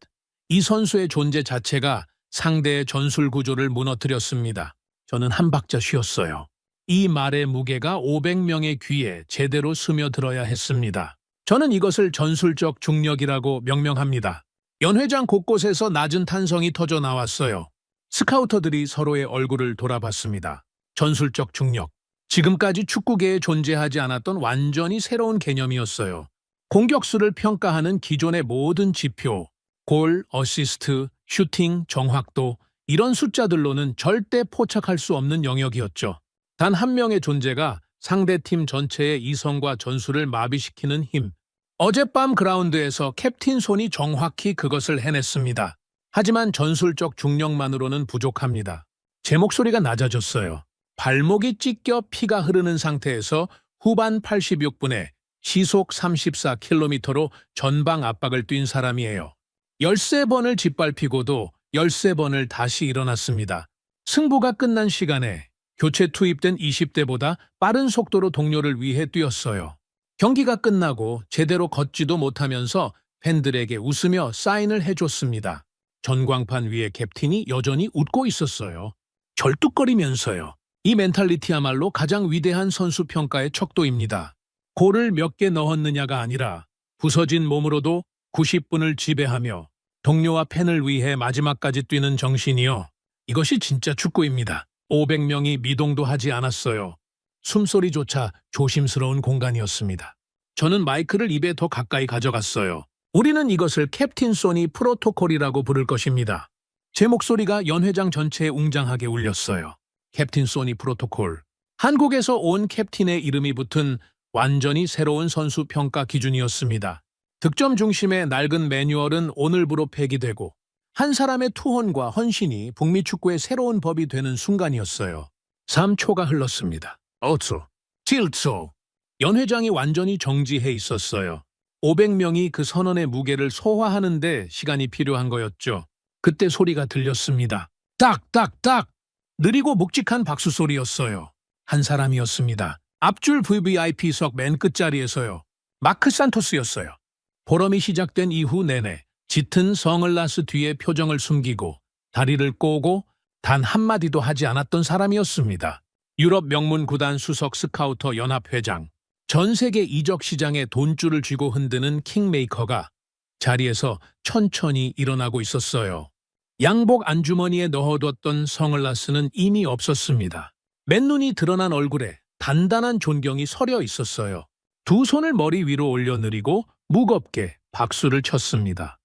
Speaker 1: 이 선수의 존재 자체가 상대의 전술 구조를 무너뜨렸습니다. 저는 한 박자 쉬었어요. 이 말의 무게가 500명의 귀에 제대로 스며들어야 했습니다. 저는 이것을 전술적 중력이라고 명명합니다. 연회장 곳곳에서 낮은 탄성이 터져 나왔어요. 스카우터들이 서로의 얼굴을 돌아봤습니다. 전술적 중력. 지금까지 축구계에 존재하지 않았던 완전히 새로운 개념이었어요. 공격수를 평가하는 기존의 모든 지표, 골, 어시스트, 슈팅, 정확도, 이런 숫자들로는 절대 포착할 수 없는 영역이었죠. 단 한 명의 존재가 상대팀 전체의 이성과 전술을 마비시키는 힘. 어젯밤 그라운드에서 캡틴 손이 정확히 그것을 해냈습니다. 하지만 전술적 중력만으로는 부족합니다. 제 목소리가 낮아졌어요. 발목이 찢겨 피가 흐르는 상태에서 후반 86분에 시속 34km로 전방 압박을 뛴 사람이에요. 13번을 짓밟히고도 13번을 다시 일어났습니다. 승부가 끝난 시간에 교체 투입된 20대보다 빠른 속도로 동료를 위해 뛰었어요. 경기가 끝나고 제대로 걷지도 못하면서 팬들에게 웃으며 사인을 해줬습니다. 전광판 위에 캡틴이 여전히 웃고 있었어요. 절뚝거리면서요. 이 멘탈리티야말로 가장 위대한 선수 평가의 척도입니다. 골을 몇 개 넣었느냐가 아니라 부서진 몸으로도 90분을 지배하며 동료와 팬을 위해 마지막까지 뛰는 정신이요. 이것이 진짜 축구입니다. 500명이 미동도 하지 않았어요. 숨소리조차 조심스러운 공간이었습니다. 저는 마이크를 입에 더 가까이 가져갔어요. 우리는 이것을 캡틴 소니 프로토콜이라고 부를 것입니다. 제 목소리가 연회장 전체에 웅장하게 울렸어요. 캡틴 소니 프로토콜. 한국에서 온 캡틴의 이름이 붙은 완전히 새로운 선수 평가 기준이었습니다. 득점 중심의 낡은 매뉴얼은 오늘부로 폐기되고 한 사람의 투혼과 헌신이 북미 축구의 새로운 법이 되는 순간이었어요. 3초가 흘렀습니다. 5초, 7초. 연회장이 완전히 정지해 있었어요. 500명이 그 선언의 무게를 소화하는 데 시간이 필요한 거였죠. 그때 소리가 들렸습니다. 딱! 느리고 묵직한 박수 소리였어요. 한 사람이었습니다. 앞줄 VVIP석 맨 끝자리에서요. 마크 산토스였어요. 포럼이 시작된 이후 내내 짙은 선글라스 뒤에 표정을 숨기고 다리를 꼬고 단 한마디도 하지 않았던 사람이었습니다. 유럽 명문 구단 수석 스카우터 연합회장, 전 세계 이적 시장에 돈줄을 쥐고 흔드는 킹메이커가 자리에서 천천히 일어나고 있었어요. 양복 안주머니에 넣어뒀던 선글라스는 이미 없었습니다. 맨눈이 드러난 얼굴에 단단한 존경이 서려 있었어요. 두 손을 머리 위로 올려 느리고 무겁게 박수를 쳤습니다.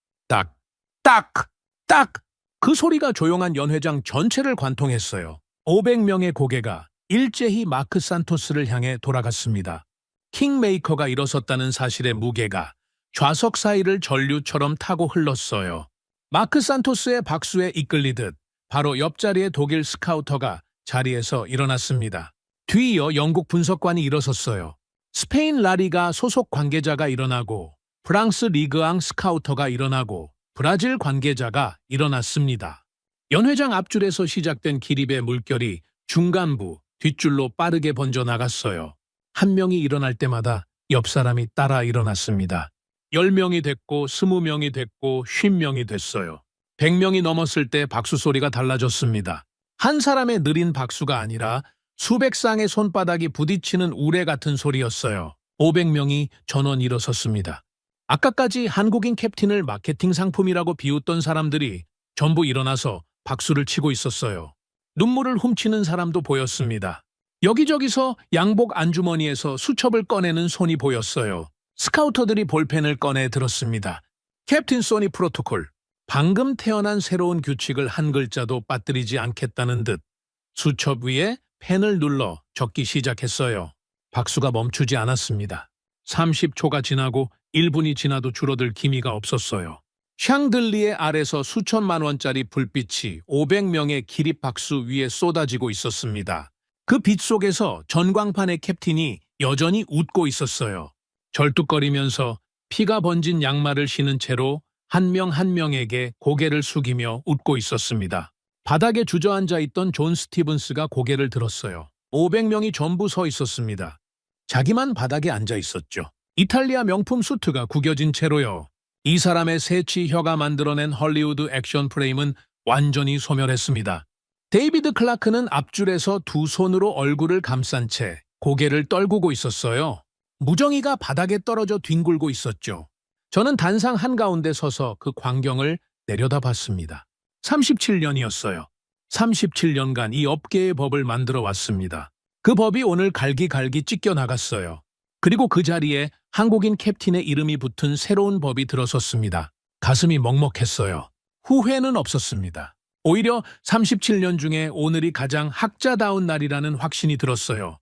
Speaker 1: 딱! 그 소리가 조용한 연회장 전체를 관통했어요. 500명의 고개가 일제히 마크 산토스를 향해 돌아갔습니다. 킹메이커가 일어섰다는 사실의 무게가 좌석 사이를 전류처럼 타고 흘렀어요. 마크 산토스의 박수에 이끌리듯 바로 옆자리의 독일 스카우터가 자리에서 일어났습니다. 뒤이어 영국 분석관이 일어섰어요. 스페인 라리가 소속 관계자가 일어나고 프랑스 리그앙 스카우터가 일어나고 브라질 관계자가 일어났습니다. 연회장 앞줄에서 시작된 기립의 물결이 중간부, 뒷줄로 빠르게 번져나갔어요. 한 명이 일어날 때마다 옆 사람이 따라 일어났습니다. 10명이 됐고 20명이 됐고 50명이 됐어요. 100명이 넘었을 때 박수 소리가 달라졌습니다. 한 사람의 느린 박수가 아니라 수백 쌍의 손바닥이 부딪히는 우레 같은 소리였어요. 500명이 전원 일어섰습니다. 아까까지 한국인 캡틴을 마케팅 상품이라고 비웃던 사람들이 전부 일어나서 박수를 치고 있었어요. 눈물을 훔치는 사람도 보였습니다. 여기저기서 양복 안주머니에서 수첩을 꺼내는 손이 보였어요. 스카우터들이 볼펜을 꺼내 들었습니다. 캡틴 소니 프로토콜. 방금 태어난 새로운 규칙을 한 글자도 빠뜨리지 않겠다는 듯 수첩 위에 펜을 눌러 적기 시작했어요. 박수가 멈추지 않았습니다. 30초가 지나고 1분이 지나도 줄어들 기미가 없었어요. 샹들리에 아래서 수천만 원짜리 불빛이 500명의 기립박수 위에 쏟아지고 있었습니다. 그 빛 속에서 전광판의 캡틴이 여전히 웃고 있었어요. 절뚝거리면서 피가 번진 양말을 신은 채로 한 명 한 명에게 고개를 숙이며 웃고 있었습니다. 바닥에 주저앉아 있던 존 스티븐스가 고개를 들었어요. 500명이 전부 서 있었습니다. 자기만 바닥에 앉아 있었죠. 이탈리아 명품 수트가 구겨진 채로요. 이 사람의 새치 혀가 만들어낸 헐리우드 액션 프레임은 완전히 소멸했습니다. 데이비드 클라크는 앞줄에서 두 손으로 얼굴을 감싼 채 고개를 떨구고 있었어요. 무정이가 바닥에 떨어져 뒹굴고 있었죠. 저는 단상 한가운데 서서 그 광경을 내려다봤습니다. 37년이었어요. 37년간 이 업계의 법을 만들어 왔습니다. 그 법이 오늘 갈기갈기 찢겨나갔어요. 그리고 그 자리에 한국인 캡틴의 이름이 붙은 새로운 법이 들어섰습니다. 가슴이 먹먹했어요. 후회는 없었습니다. 오히려 37년 중에 오늘이 가장 학자다운 날이라는 확신이 들었어요.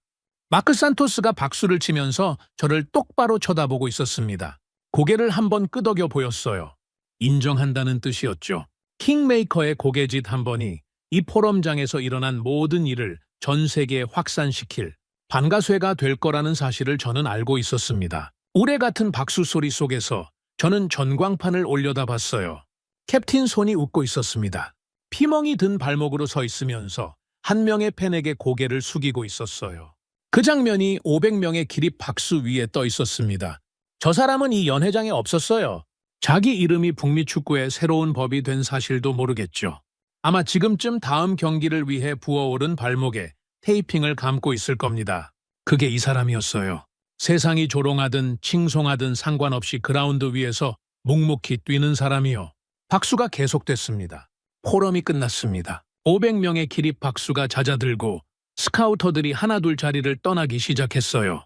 Speaker 1: 마크 산토스가 박수를 치면서 저를 똑바로 쳐다보고 있었습니다. 고개를 한번 끄덕여 보였어요. 인정한다는 뜻이었죠. 킹메이커의 고개짓 한 번이 이 포럼장에서 일어난 모든 일을 전 세계에 확산시킬 반가쇠가 될 거라는 사실을 저는 알고 있었습니다. 우레 같은 박수 소리 속에서 저는 전광판을 올려다봤어요. 캡틴 손이 웃고 있었습니다. 피멍이 든 발목으로 서 있으면서 한 명의 팬에게 고개를 숙이고 있었어요. 그 장면이 500명의 기립 박수 위에 떠 있었습니다. 저 사람은 이 연회장에 없었어요. 자기 이름이 북미 축구의 새로운 법이 된 사실도 모르겠죠. 아마 지금쯤 다음 경기를 위해 부어오른 발목에 테이핑을 감고 있을 겁니다. 그게 이 사람이었어요. 세상이 조롱하든 칭송하든 상관없이 그라운드 위에서 묵묵히 뛰는 사람이요. 박수가 계속됐습니다. 포럼이 끝났습니다. 500명의 기립 박수가 잦아들고 스카우터들이 하나둘 자리를 떠나기 시작했어요.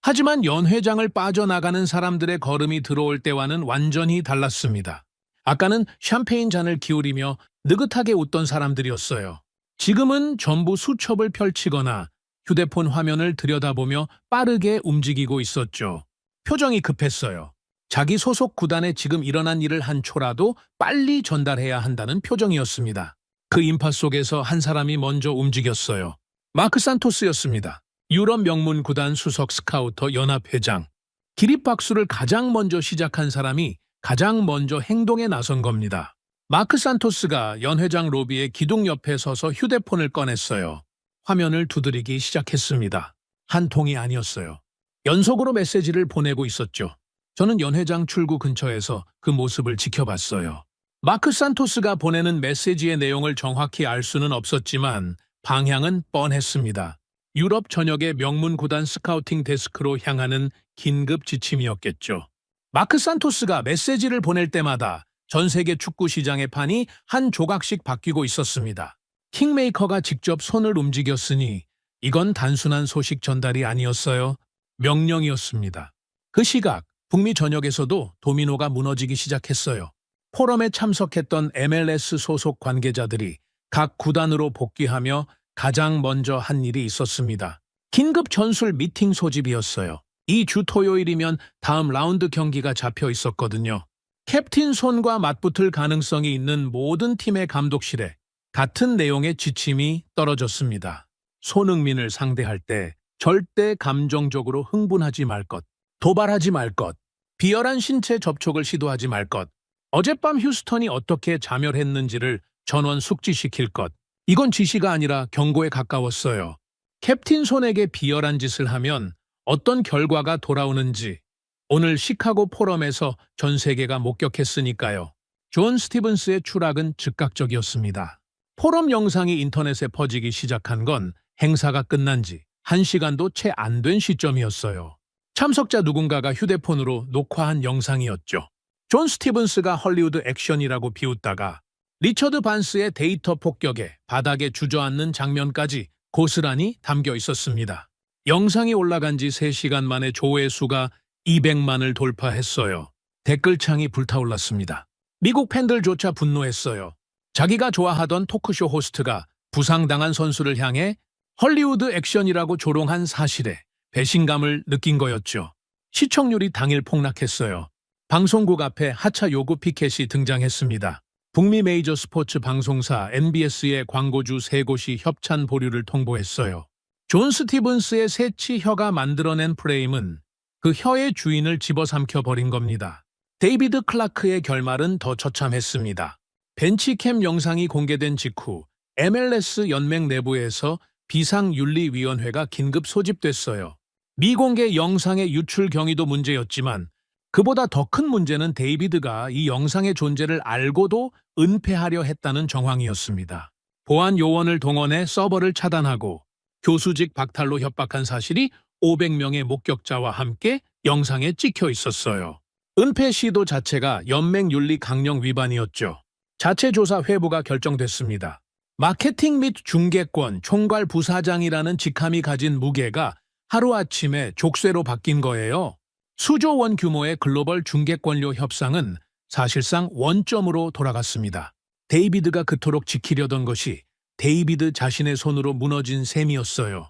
Speaker 1: 하지만 연회장을 빠져나가는 사람들의 걸음이 들어올 때와는 완전히 달랐습니다. 아까는 샴페인 잔을 기울이며 느긋하게 웃던 사람들이었어요. 지금은 전부 수첩을 펼치거나 휴대폰 화면을 들여다보며 빠르게 움직이고 있었죠. 표정이 급했어요. 자기 소속 구단에 지금 일어난 일을 한 초라도 빨리 전달해야 한다는 표정이었습니다. 그 인파 속에서 한 사람이 먼저 움직였어요. 마크 산토스였습니다. 유럽 명문 구단 수석 스카우터 연합회장. 기립박수를 가장 먼저 시작한 사람이 가장 먼저 행동에 나선 겁니다. 마크 산토스가 연회장 로비의 기둥 옆에 서서 휴대폰을 꺼냈어요. 화면을 두드리기 시작했습니다. 한 통이 아니었어요. 연속으로 메시지를 보내고 있었죠. 저는 연회장 출구 근처에서 그 모습을 지켜봤어요. 마크 산토스가 보내는 메시지의 내용을 정확히 알 수는 없었지만 방향은 뻔했습니다. 유럽 전역의 명문 구단 스카우팅 데스크로 향하는 긴급 지침이었겠죠. 마크 산토스가 메시지를 보낼 때마다 전 세계 축구 시장의 판이 한 조각씩 바뀌고 있었습니다. 킹메이커가 직접 손을 움직였으니 이건 단순한 소식 전달이 아니었어요. 명령이었습니다. 그 시각 북미 전역에서도 도미노가 무너지기 시작했어요. 포럼에 참석했던 MLS 소속 관계자들이 각 구단으로 복귀하며 가장 먼저 한 일이 있었습니다. 긴급 전술 미팅 소집이었어요. 이 주 토요일이면 다음 라운드 경기가 잡혀 있었거든요. 캡틴 손과 맞붙을 가능성이 있는 모든 팀의 감독실에 같은 내용의 지침이 떨어졌습니다. 손흥민을 상대할 때 절대 감정적으로 흥분하지 말 것, 도발하지 말 것, 비열한 신체 접촉을 시도하지 말 것, 어젯밤 휴스턴이 어떻게 자멸했는지를 전원 숙지시킬 것. 이건 지시가 아니라 경고에 가까웠어요. 캡틴 손에게 비열한 짓을 하면 어떤 결과가 돌아오는지 오늘 시카고 포럼에서 전 세계가 목격했으니까요. 존 스티븐스의 추락은 즉각적이었습니다. 포럼 영상이 인터넷에 퍼지기 시작한 건 행사가 끝난 지 1시간도 채 안 된 시점이었어요. 참석자 누군가가 휴대폰으로 녹화한 영상이었죠. 존 스티븐스가 헐리우드 액션이라고 비웃다가 리처드 반스의 데이터 폭격에 바닥에 주저앉는 장면까지 고스란히 담겨 있었습니다. 영상이 올라간 지 3시간 만에 조회수가 200만을 돌파했어요. 댓글창이 불타올랐습니다. 미국 팬들조차 분노했어요. 자기가 좋아하던 토크쇼 호스트가 부상당한 선수를 향해 헐리우드 액션이라고 조롱한 사실에 배신감을 느낀 거였죠. 시청률이 당일 폭락했어요. 방송국 앞에 하차 요구 피켓이 등장했습니다. 북미 메이저 스포츠 방송사 NBS의 광고주 3곳이 협찬 보류를 통보했어요. 존 스티븐스의 새치 혀가 만들어낸 프레임은 그 혀의 주인을 집어삼켜 버린 겁니다. 데이비드 클라크의 결말은 더 처참했습니다. 벤치캠 영상이 공개된 직후 MLS 연맹 내부에서 비상윤리위원회가 긴급 소집됐어요. 미공개 영상의 유출 경위도 문제였지만 그보다 더 큰 문제는 데이비드가 이 영상의 존재를 알고도 은폐하려 했다는 정황이었습니다. 보안 요원을 동원해 서버를 차단하고 교수직 박탈로 협박한 사실이 500명의 목격자와 함께 영상에 찍혀 있었어요. 은폐 시도 자체가 연맹 윤리 강령 위반이었죠. 자체 조사 회부가 결정됐습니다. 마케팅 및 중개권 총괄 부사장이라는 직함이 가진 무게가 하루아침에 족쇄로 바뀐 거예요. 수조 원 규모의 글로벌 중개권료 협상은 사실상 원점으로 돌아갔습니다. 데이비드가 그토록 지키려던 것이 데이비드 자신의 손으로 무너진 셈이었어요.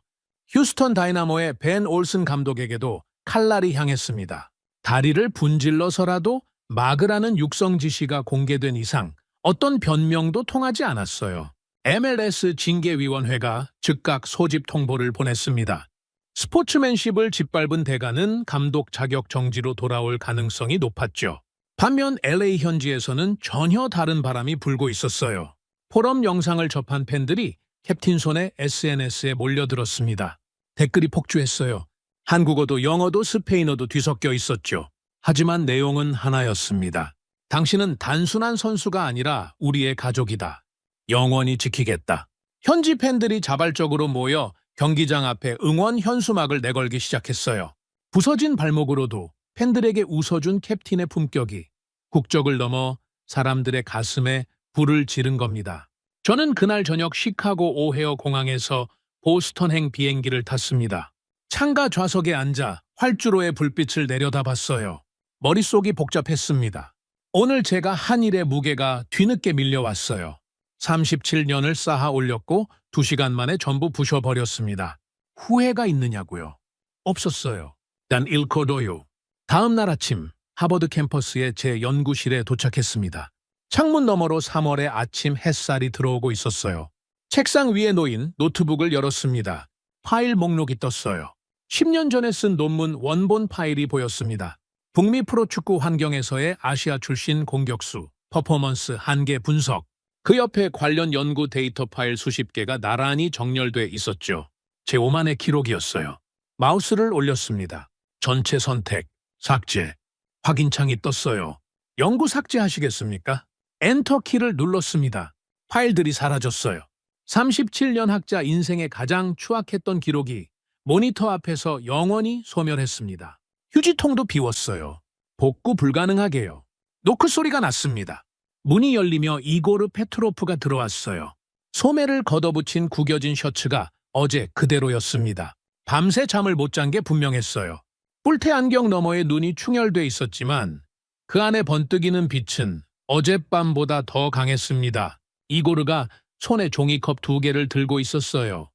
Speaker 1: 휴스턴 다이나모의 벤 올슨 감독에게도 칼날이 향했습니다. 다리를 분질러서라도 막으라는 육성 지시가 공개된 이상 어떤 변명도 통하지 않았어요. MLS 징계위원회가 즉각 소집 통보를 보냈습니다. 스포츠맨십을 짓밟은 대가는 감독 자격 정지로 돌아올 가능성이 높았죠. 반면 LA 현지에서는 전혀 다른 바람이 불고 있었어요. 포럼 영상을 접한 팬들이 캡틴 손의 SNS에 몰려들었습니다. 댓글이 폭주했어요. 한국어도 영어도 스페인어도 뒤섞여 있었죠. 하지만 내용은 하나였습니다. 당신은 단순한 선수가 아니라 우리의 가족이다. 영원히 지키겠다. 현지 팬들이 자발적으로 모여 경기장 앞에 응원 현수막을 내걸기 시작했어요. 부서진 발목으로도 팬들에게 웃어준 캡틴의 품격이 국적을 넘어 사람들의 가슴에 불을 지른 겁니다. 저는 그날 저녁 시카고 오헤어 공항에서 보스턴행 비행기를 탔습니다. 창가 좌석에 앉아 활주로의 불빛을 내려다봤어요. 머릿속이 복잡했습니다. 오늘 제가 한 일의 무게가 뒤늦게 밀려왔어요. 37년을 쌓아 올렸고 2시간 만에 전부 부셔버렸습니다. 후회가 있느냐고요? 없었어요. 난 잃고도요. 다음 날 아침 하버드 캠퍼스의 제 연구실에 도착했습니다. 창문 너머로 3월의 아침 햇살이 들어오고 있었어요. 책상 위에 놓인 노트북을 열었습니다. 파일 목록이 떴어요. 10년 전에 쓴 논문 원본 파일이 보였습니다. 북미 프로축구 환경에서의 아시아 출신 공격수, 퍼포먼스 한계 분석, 그 옆에 관련 연구 데이터 파일 수십 개가 나란히 정렬돼 있었죠. 제 오만의 기록이었어요. 마우스를 올렸습니다. 전체 선택, 삭제, 확인창이 떴어요. 연구 삭제하시겠습니까? 엔터 키를 눌렀습니다. 파일들이 사라졌어요. 37년 학자 인생의 가장 추악했던 기록이 모니터 앞에서 영원히 소멸했습니다. 휴지통도 비웠어요. 복구 불가능하게요. 노크 소리가 났습니다. 문이 열리며 이고르 페트로프가 들어왔어요. 소매를 걷어붙인 구겨진 셔츠가 어제 그대로였습니다. 밤새 잠을 못 잔 게 분명했어요. 뿔테 안경 너머에 눈이 충혈돼 있었지만 그 안에 번뜩이는 빛은 어젯밤보다 더 강했습니다. 이고르가 손에 종이컵 2개를 들고 있었어요.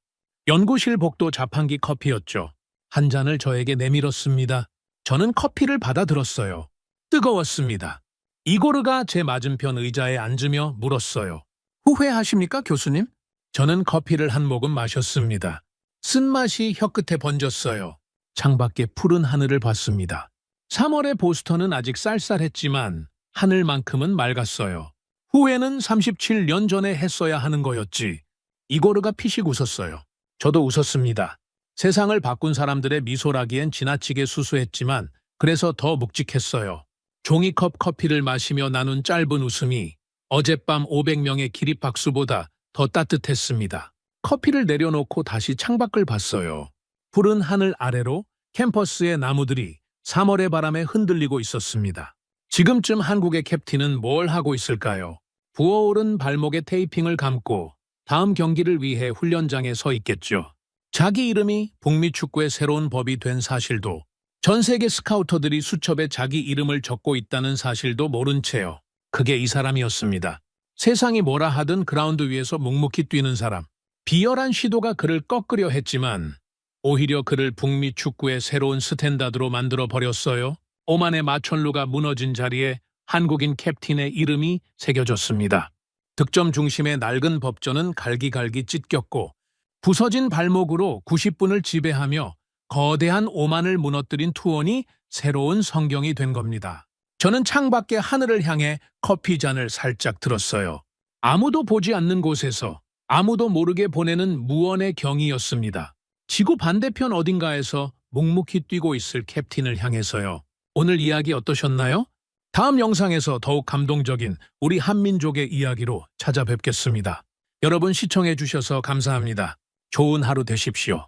Speaker 1: 연구실 복도 자판기 커피였죠. 한 잔을 저에게 내밀었습니다. 저는 커피를 받아들었어요. 뜨거웠습니다. 이고르가 제 맞은편 의자에 앉으며 물었어요. 후회하십니까, 교수님? 저는 커피를 한 모금 마셨습니다. 쓴맛이 혀끝에 번졌어요. 창밖에 푸른 하늘을 봤습니다. 3월의 보스턴은 아직 쌀쌀했지만 하늘만큼은 맑았어요. 후회는 37년 전에 했어야 하는 거였지. 이고르가 피식 웃었어요. 저도 웃었습니다. 세상을 바꾼 사람들의 미소라기엔 지나치게 수수했지만 그래서 더 묵직했어요. 종이컵 커피를 마시며 나눈 짧은 웃음이 어젯밤 500명의 기립박수보다 더 따뜻했습니다. 커피를 내려놓고 다시 창밖을 봤어요. 푸른 하늘 아래로 캠퍼스의 나무들이 3월의 바람에 흔들리고 있었습니다. 지금쯤 한국의 캡틴은 뭘 하고 있을까요? 부어오른 발목에 테이핑을 감고 다음 경기를 위해 훈련장에 서 있겠죠. 자기 이름이 북미 축구의 새로운 법이 된 사실도, 전 세계 스카우터들이 수첩에 자기 이름을 적고 있다는 사실도 모른 채요. 그게 이 사람이었습니다. 세상이 뭐라 하든 그라운드 위에서 묵묵히 뛰는 사람. 비열한 시도가 그를 꺾으려 했지만 오히려 그를 북미 축구의 새로운 스탠다드로 만들어 버렸어요. 오만의 마천루가 무너진 자리에 한국인 캡틴의 이름이 새겨졌습니다. 득점 중심의 낡은 법전은 갈기갈기 찢겼고 부서진 발목으로 90분을 지배하며 거대한 오만을 무너뜨린 투혼이 새로운 성경이 된 겁니다. 저는 창밖의 하늘을 향해 커피잔을 살짝 들었어요. 아무도 보지 않는 곳에서 아무도 모르게 보내는 무언의 경이였습니다. 지구 반대편 어딘가에서 묵묵히 뛰고 있을 캡틴을 향해서요. 오늘 이야기 어떠셨나요? 다음 영상에서 더욱 감동적인 우리 한민족의 이야기로 찾아뵙겠습니다. 여러분 시청해 주셔서 감사합니다. 좋은 하루 되십시오.